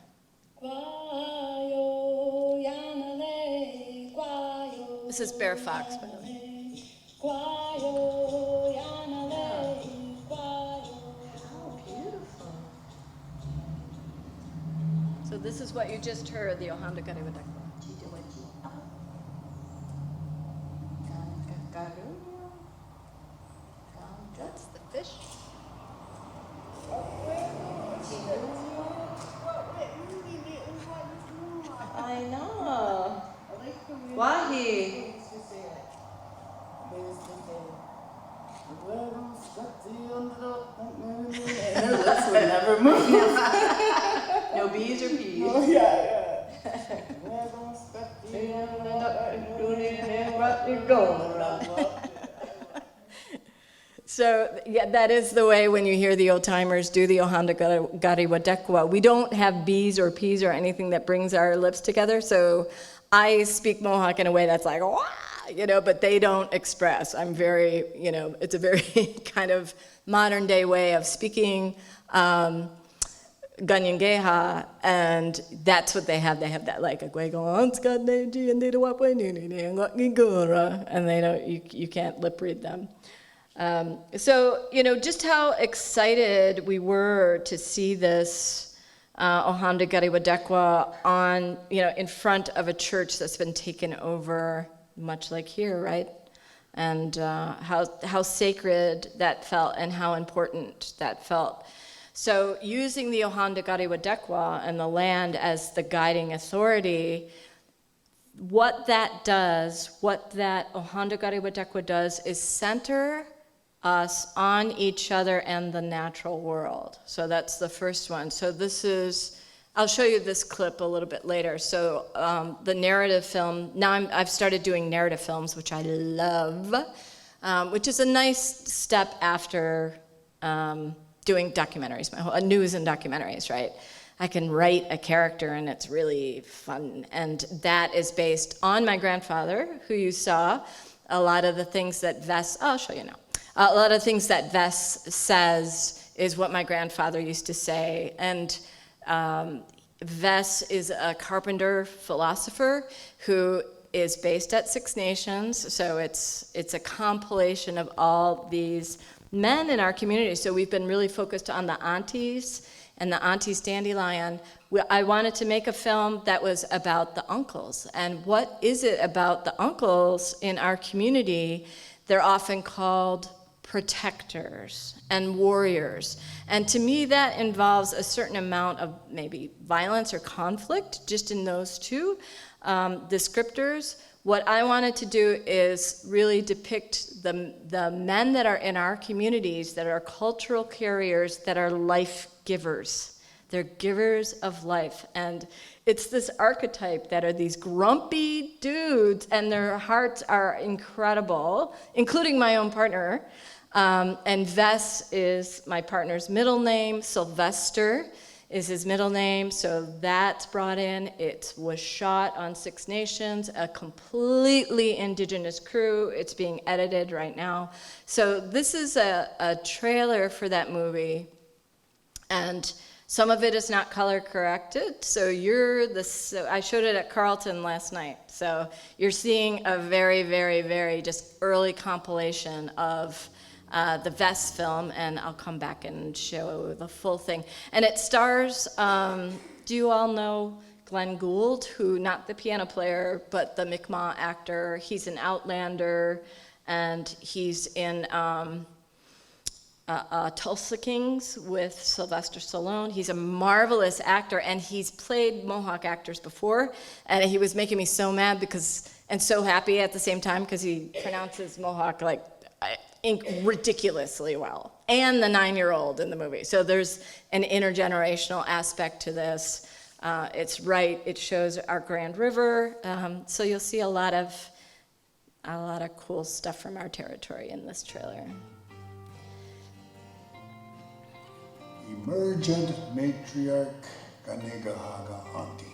This is Bear Fox, by the way. Oh, beautiful. So this is what you just heard, the Ohandagariwadekwa. That's the fish. I know. Wahi. This would never move. No bees or peas. Oh, yeah. So, yeah, that is the way when you hear the old timers do the Ohandagariwadekwa. We don't have bees or peas or anything that brings our lips together, so I speak Mohawk in a way that's like, wah, you know, but they don't express. I'm very, you know, it's a very kind of modern day way of speaking Kanyenkehà, and that's what they have. They have that like and they don't, you can't lip read them. So, you know, just how excited we were to see this Ohandagariwadekwa on, you know, in front of a church that's been taken over, much like here, right? And how sacred that felt and how important that felt. So using the Ohandagariwadekwa and the land as the guiding authority, what that Ohandagariwadekwa does is center us on each other and the natural world. So that's the first one. So this is, I'll show you this clip a little bit later. So the narrative film, now I've started doing narrative films, which I love, which is a nice step after doing documentaries, news and documentaries, right? I can write a character and it's really fun. And that is based on my grandfather, who you saw. A lot of the things that VESS, I'll show you now. A lot of things that VESS says is what my grandfather used to say. And VESS is a carpenter philosopher who is based at Six Nations, so it's a compilation of all these men in our community. So we've been really focused on the aunties and the Aunties Dandelion. I wanted to make a film that was about the uncles, and what is it about the uncles in our community? They're often called protectors and warriors. And to me, that involves a certain amount of maybe violence or conflict just in those two descriptors. What I wanted to do is really depict the men that are in our communities that are cultural carriers, that are life givers. They're givers of life. And it's this archetype that are these grumpy dudes, and their hearts are incredible, including my own partner. And VESS is my partner's middle name. Sylvester is his middle name, so that's brought in. It was shot on Six Nations, a completely indigenous crew. It's being edited right now. So this is a trailer for that movie, and some of it is not color corrected. So I showed it at Carlton last night. So you're seeing a very, very, very just early compilation of the VESS film, and I'll come back and show the full thing. And it stars, do you all know Glenn Gould, who, not the piano player, but the Mi'kmaq actor? He's an Outlander, and he's in Tulsa Kings with Sylvester Stallone. He's a marvelous actor, and he's played Mohawk actors before, and he was making me so mad and so happy at the same time, because he pronounces Mohawk like ridiculously well, and the 9-year-old in the movie. So there's an intergenerational aspect to this. It's right. It shows our Grand River. So you'll see a lot of cool stuff from our territory in this trailer. Emergent matriarch Kanyenkehà auntie.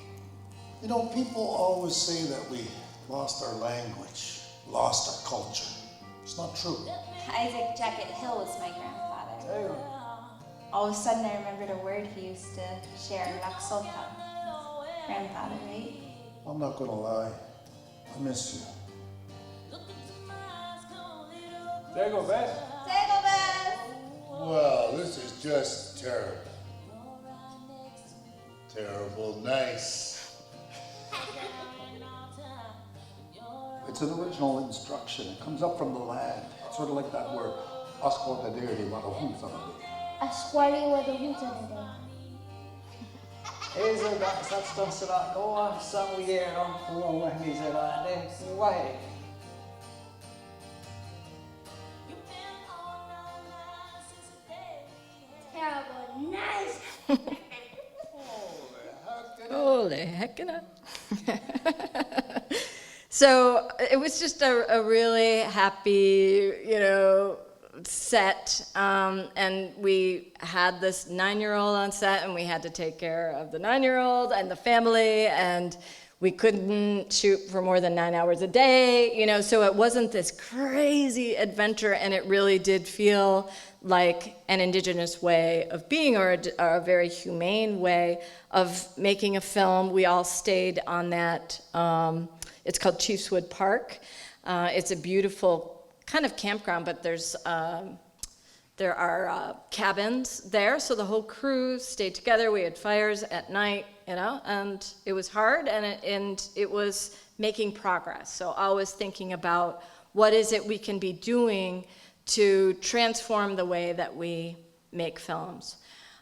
You know, people always say that we lost our language, lost our culture. It's not true. Isaac Jacket Hill was my grandfather. All of a sudden I remembered a word he used to share, Laksotan. Grandfather, right? I'm not gonna lie, I miss you. There you go, Beth. Well, this is just terrible. Terrible nice. It's an original instruction. It comes up from the land. It's sort of like that word. Asquatadiri Wadahunsanade. Asquari Wadahunsanade. Here's a Kahstoserakwathe Paulette Moore. Terrible nice. Holy heckin'. So it was just a really happy, set, and we had this 9-year-old on set, and we had to take care of the 9-year-old and the family, and we couldn't shoot for more than 9 hours a day, so it wasn't this crazy adventure, and it really did feel like an indigenous way of being, or a very humane way of making a film. We all stayed on that, it's called Chiefswood Park. It's a beautiful kind of campground, but there are cabins there, so the whole crew stayed together. We had fires at night, and it was hard, and it was making progress. So always thinking about what is it we can be doing to transform the way that we make films.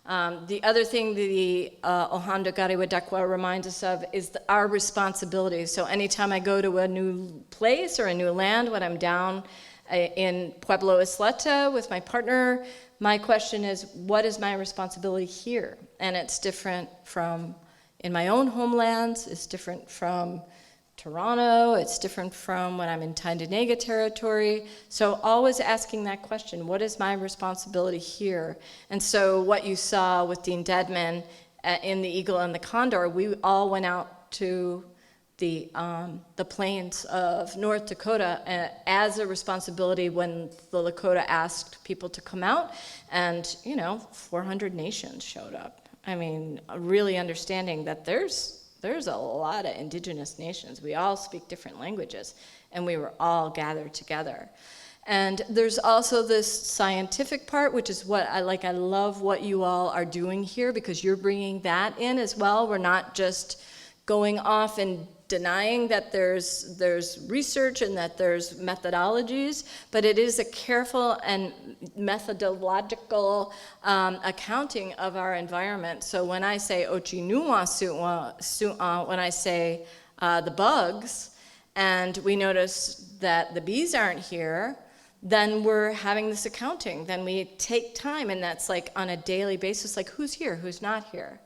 The other thing the Ohanda Gariwadekwa reminds us of is our responsibility. So anytime I go to a new place or a new land, when I'm down in Pueblo Isleta with my partner, my question is, what is my responsibility here? And it's different from in my own homelands, it's different from Toronto, it's different from when I'm in Kanyenkehà territory. So always asking that question, what is my responsibility here? And so what you saw with Dean Dedman in The Eagle and the Condor, we all went out to the plains of North Dakota as a responsibility when the Lakota asked people to come out, and 400 nations showed up. I mean, really understanding that there's a lot of indigenous nations. We all speak different languages, and we were all gathered together. And there's also this scientific part, which is what I like. I love what you all are doing here, because you're bringing that in as well. We're not just going off and denying that there's research and that there's methodologies, but it is a careful and methodological accounting of our environment. So when I say Ochinua Su'a, when I say the bugs, and we notice that the bees aren't here, then we're having this accounting. Then we take time, and that's like on a daily basis, like who's here, who's not here.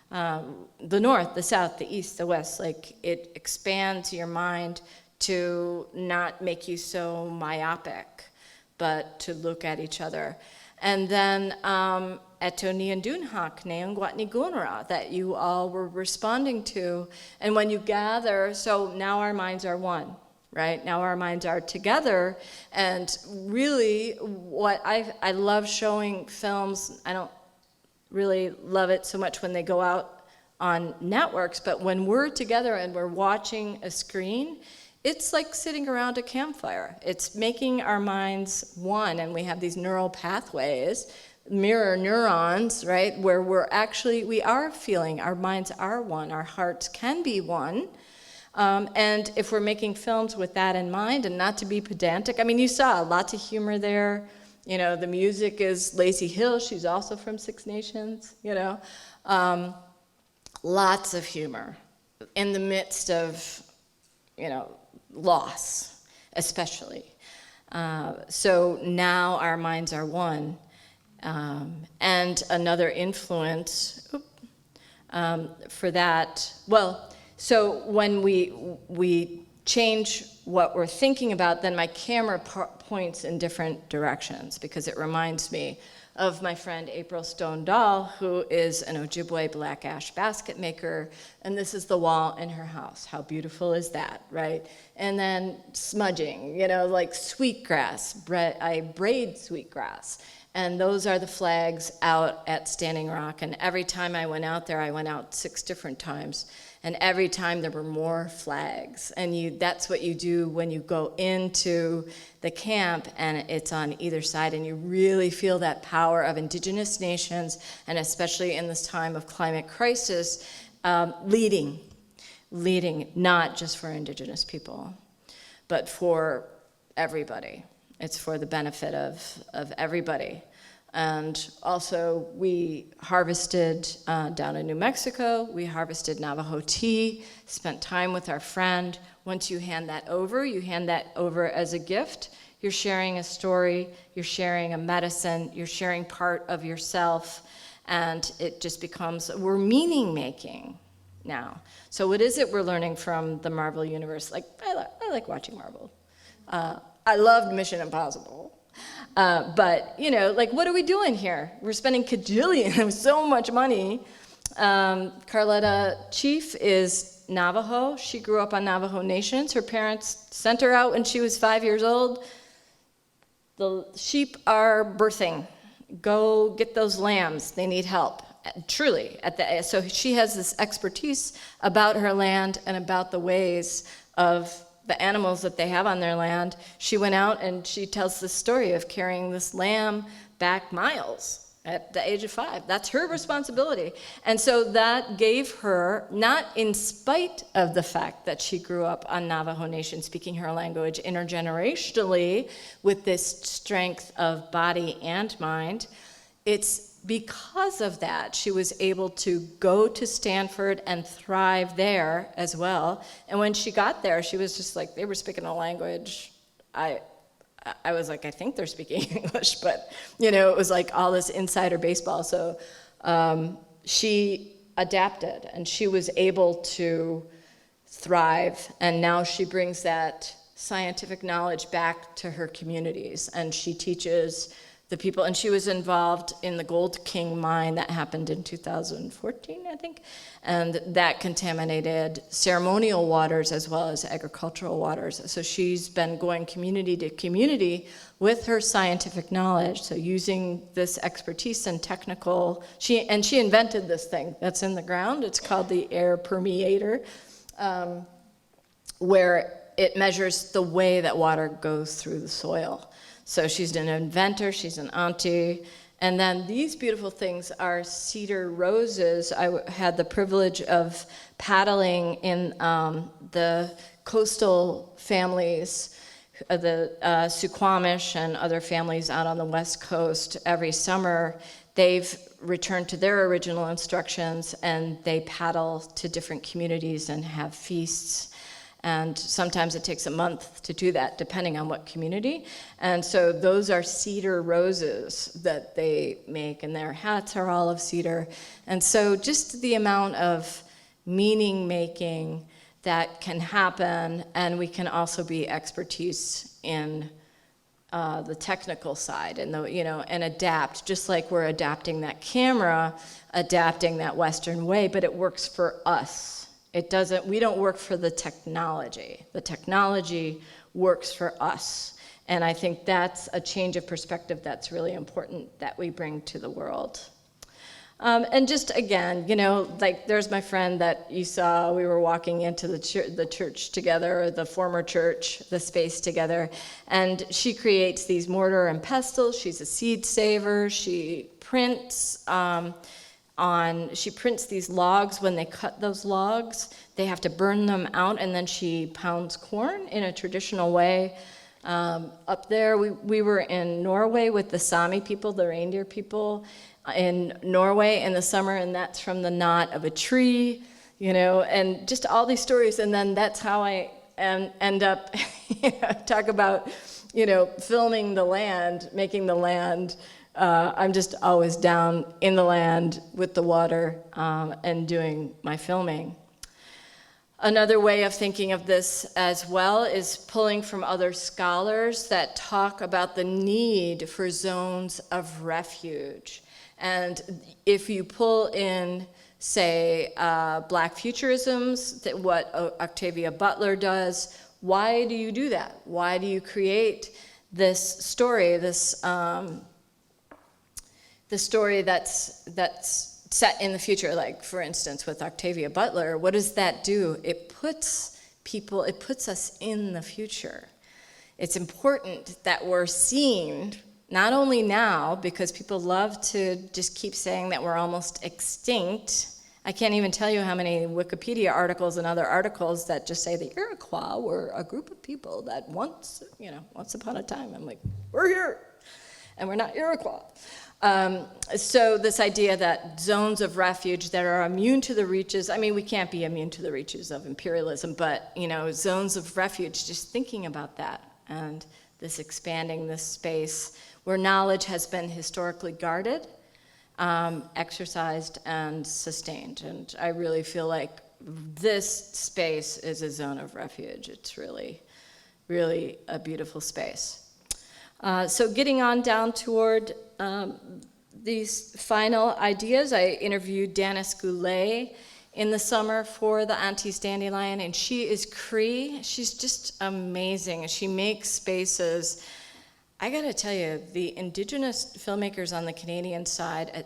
The north, the south, the east, the west, like it expands your mind to not make you so myopic, but to look at each other. And then Eto Niandunhak, Neangwatni Gunra, that you all were responding to. And when you gather, so now our minds are one. Right? Now our minds are together, and really what I love showing films. I don't really love it so much when they go out on networks, but when we're together and we're watching a screen, it's like sitting around a campfire. It's making our minds one, and we have these neural pathways, mirror neurons, right, where we are feeling, our minds are one, our hearts can be one. And if we're making films with that in mind, and not to be pedantic, I mean, you saw lots of humor there. The music is Lacey Hill. She's also from Six Nations, lots of humor in the midst of, loss, especially. So now our minds are one. And another influence for that, so when we change what we're thinking about, then my camera points in different directions, because it reminds me of my friend April Stone Dahl, who is an Ojibwe black ash basket maker, and this is the wall in her house. How beautiful is that, right? And then smudging, like sweetgrass. I braid sweetgrass. And those are the flags out at Standing Rock. And every time I went out there, I went out 6 different times. And every time there were more flags. And that's what you do when you go into the camp and it's on either side, and you really feel that power of indigenous nations, and especially in this time of climate crisis, leading, not just for indigenous people, but for everybody. It's for the benefit of everybody. And also, we harvested down in New Mexico, we harvested Navajo tea, spent time with our friend. Once you hand that over as a gift. You're sharing a story, you're sharing a medicine, you're sharing part of yourself, and it just becomes, we're meaning making now. So what is it we're learning from the Marvel universe? Like, I like watching Marvel. I loved Mission Impossible. But, what are we doing here? We're spending so much money. Carletta Chief is Navajo. She grew up on Navajo Nations. Her parents sent her out when she was 5 years old. The sheep are birthing. Go get those lambs. They need help. Truly. So she has this expertise about her land and about the ways of the animals that they have on their land. She went out and she tells this story of carrying this lamb back miles at the age of 5. That's her responsibility. And so that gave her, not in spite of the fact that she grew up on Navajo Nation, speaking her language intergenerationally with this strength of body and mind, it's because of that she was able to go to Stanford and thrive there as well. And when she got there, she was just like, they were speaking a language. I was like, I think they're speaking English, but it was like all this insider baseball. So she adapted and she was able to thrive. And now she brings that scientific knowledge back to her communities, and she teaches the people, and she was involved in the Gold King mine that happened in 2014, I think, and that contaminated ceremonial waters as well as agricultural waters. So she's been going community to community with her scientific knowledge, so using this expertise and technical, she invented this thing that's in the ground. It's called the air permeator, where it measures the way that water goes through the soil. So she's an inventor, she's an auntie. And then these beautiful things are cedar roses. I had the privilege of paddling in the coastal families, the Suquamish and other families out on the West Coast every summer. They've returned to their original instructions and they paddle to different communities and have feasts. And sometimes it takes a month to do that, depending on what community. And so those are cedar roses that they make, and their hats are all of cedar. And so just the amount of meaning making that can happen, and we can also be expertise in the technical side, and and adapt, just like we're adapting that camera, adapting that Western way, but it works for us. We don't work for the technology. The technology works for us. And I think that's a change of perspective that's really important that we bring to the world. And just again, like there's my friend that you saw, we were walking into the church together, or the former church, the space together, and she creates these mortar and pestle. She's a seed saver. She prints she prints these logs. When they cut those logs, they have to burn them out, and then she pounds corn in a traditional way. Up there, we were in Norway with the Sami people, the reindeer people, in Norway in the summer, and that's from the knot of a tree, and just all these stories. And then that's how I end up, talk about, filming the land, making the land. I'm just always down in the land with the water and doing my filming. Another way of thinking of this as well is pulling from other scholars that talk about the need for zones of refuge. And if you pull in, say, Black futurisms, what Octavia Butler does, why do you do that? Why do you create this story, the story that's set in the future, like for instance with Octavia Butler? What does that do? It puts us in the future. It's important that we're seen, not only now, because people love to just keep saying that we're almost extinct. I can't even tell you how many Wikipedia articles and other articles that just say the Iroquois were a group of people that once upon a time. I'm like, we're here, and we're not Iroquois. So this idea that zones of refuge that are immune to the reaches, we can't be immune to the reaches of imperialism, but, zones of refuge, just thinking about that, and this expanding this space where knowledge has been historically guarded, exercised, and sustained. And I really feel like this space is a zone of refuge. It's really, really a beautiful space. So getting on down toward these final ideas, I interviewed Danis Goulet in the summer for the Aunties Dandelion, and she is Cree. She's just amazing. She makes spaces. I gotta tell you, the Indigenous filmmakers on the Canadian side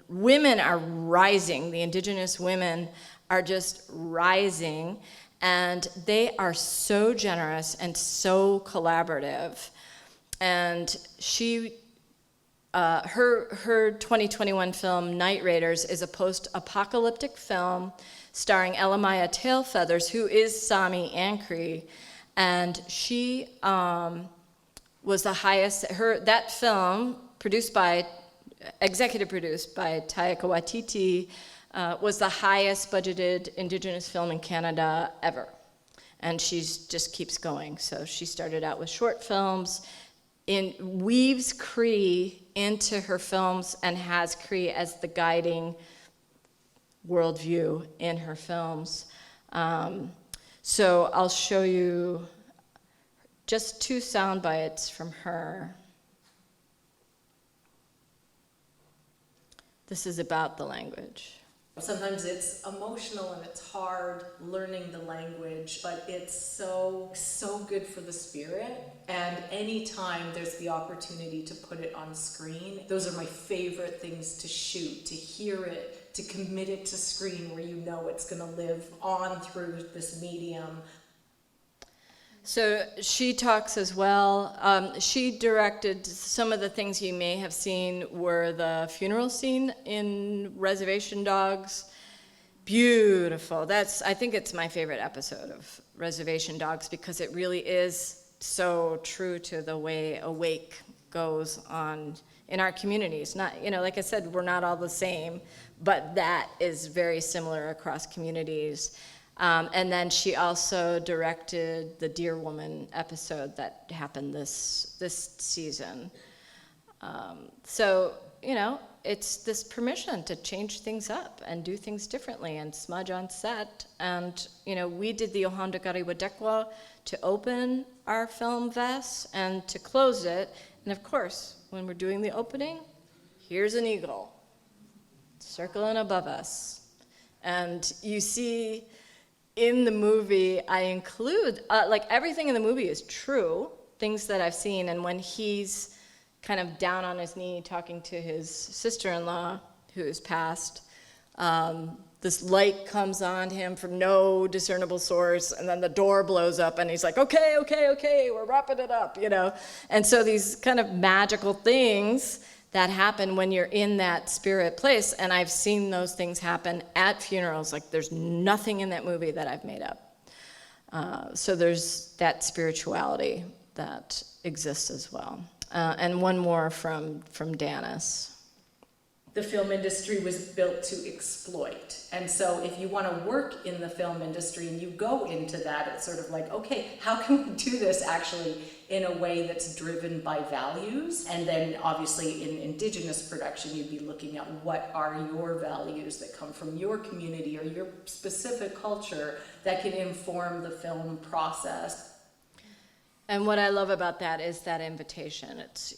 women are rising. The Indigenous women are just rising, and they are so generous and so collaborative. And her 2021 film, Night Raiders, is a post-apocalyptic film starring Elamaya Tailfeathers, who is Sami and Cree, and she was the highest. That film, executive produced by Taika Waititi, was the highest budgeted Indigenous film in Canada ever, and she just keeps going. So she started out with short films, weaves Cree into her films, and has Cree as the guiding worldview in her films. So I'll show you just 2 sound bites from her. This is about the language. Sometimes it's emotional and it's hard learning the language, but it's so good for the spirit. And anytime there's the opportunity to put it on screen, those are my favorite things to shoot, to hear it, to commit it to screen where you know it's going to live on through this medium. So she talks as well. She directed some of the things you may have seen were the funeral scene in Reservation Dogs. Beautiful. I think it's my favorite episode of Reservation Dogs because it really is so true to the way Awake goes on in our communities. Not, like I said, we're not all the same, but that is very similar across communities. And then she also directed the Dear Woman episode that happened this season. So, it's this permission to change things up and do things differently and smudge on set. And, we did the Ohandagariwadekwa to open our film VESS and to close it. And of course, when we're doing the opening, here's an eagle circling above us. And you see in the movie, I include, everything in the movie is true, things that I've seen. And when he's kind of down on his knee talking to his sister-in-law, who is passed, this light comes on him from no discernible source, and then the door blows up, and he's like, okay, we're wrapping it up, And so these kind of magical things that happen when you're in that spirit place, and I've seen those things happen at funerals. Like, there's nothing in that movie that I've made up. So there's that spirituality that exists as well. And one more from Danis. The film industry was built to exploit. And so if you want to work in the film industry and you go into that, it's sort of like, okay, how can we do this actually in a way that's driven by values? And then obviously in Indigenous production, you'd be looking at what are your values that come from your community or your specific culture that can inform the film process. And what I love about that is that invitation. It's,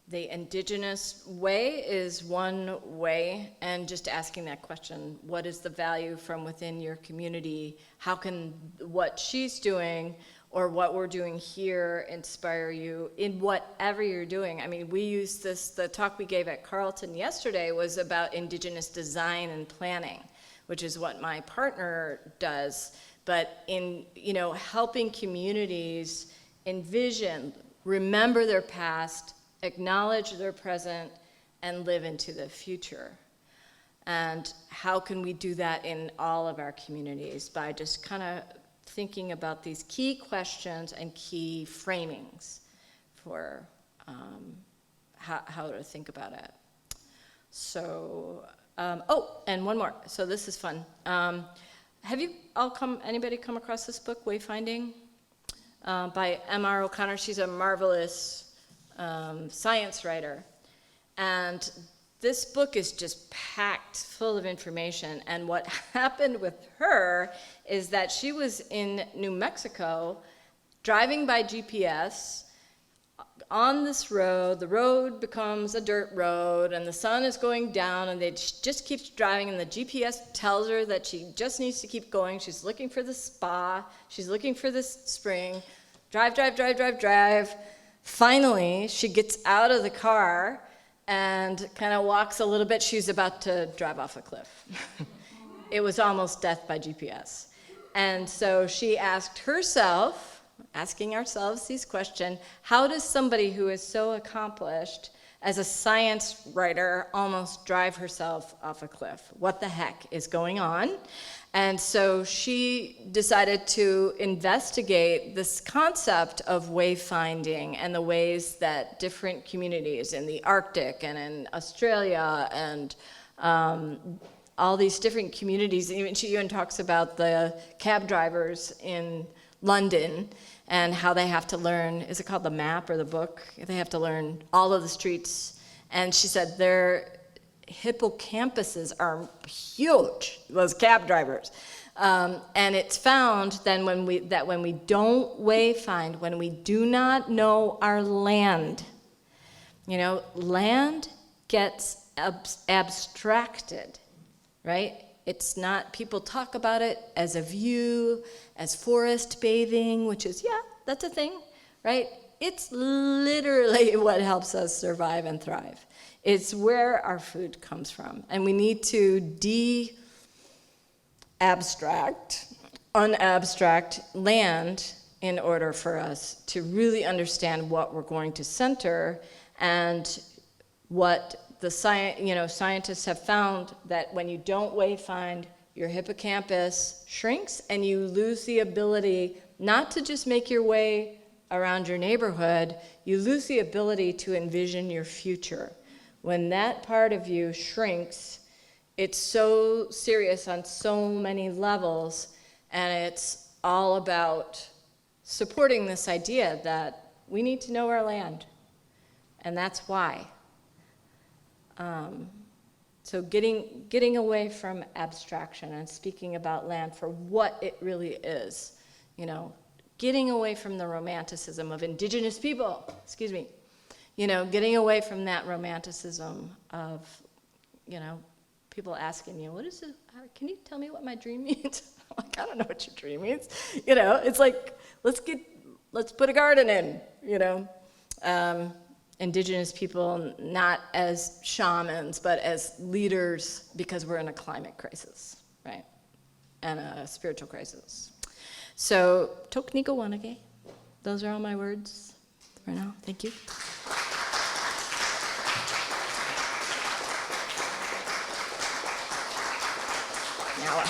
the Indigenous way is one way, and just asking that question, what is the value from within your community? How can what she's doing or what we're doing here inspire you in whatever you're doing? I mean, we use this, the talk we gave at Carleton yesterday was about Indigenous design and planning, which is what my partner does. But in, helping communities envision, remember their past, acknowledge their present, and live into the future. And how can we do that in all of our communities? By just kind of thinking about these key questions and key framings for how to think about it. So, and one more. So this is fun. Have you anybody come across this book, Wayfinding, by M.R. O'Connor? She's a marvelous science writer. And this book is just packed full of information. And what happened with her is that she was in New Mexico driving by GPS on this road. The road becomes a dirt road and the sun is going down, and she just keeps driving, and the GPS tells her that she just needs to keep going. She's looking for the spa. She's looking for this spring. Drive. Finally, she gets out of the car and kind of walks a little bit. She's about to drive off a cliff. It was almost death by GPS. And so she asking ourselves these questions, how does somebody who is so accomplished as a science writer almost drive herself off a cliff? What the heck is going on? And so she decided to investigate this concept of wayfinding and the ways that different communities in the Arctic and in Australia and all these different communities, she even talks about the cab drivers in London and how they have to learn, is it called the map or the book? They have to learn all of the streets. And she said their hippocampuses are huge, those cab drivers. And it's found then when we don't wayfind, when we do not know our land, land gets abstracted, right? It's not, people talk about it as a view, as forest bathing, which is, yeah, that's a thing, right? It's literally what helps us survive and thrive. It's where our food comes from. And we need to de-abstract, unabstract land in order for us to really understand what we're going to center and what the scientists have found, that when you don't wayfind, your hippocampus shrinks and you lose the ability not to just make your way around your neighborhood, you lose the ability to envision your future. When that part of you shrinks, it's so serious on so many levels, and it's all about supporting this idea that we need to know our land, and that's why. So getting away from abstraction and speaking about land for what it really is, getting away from the romanticism of indigenous people, getting away from that romanticism of, people asking you, what is it, can you tell me what my dream means? I'm like, I don't know what your dream means. It's like, let's put a garden in, Indigenous people not as shamans, but as leaders, because we're in a climate crisis, right? And a spiritual crisis. So, Toknigo Wanage. Those are all my words for now. Thank you. Now.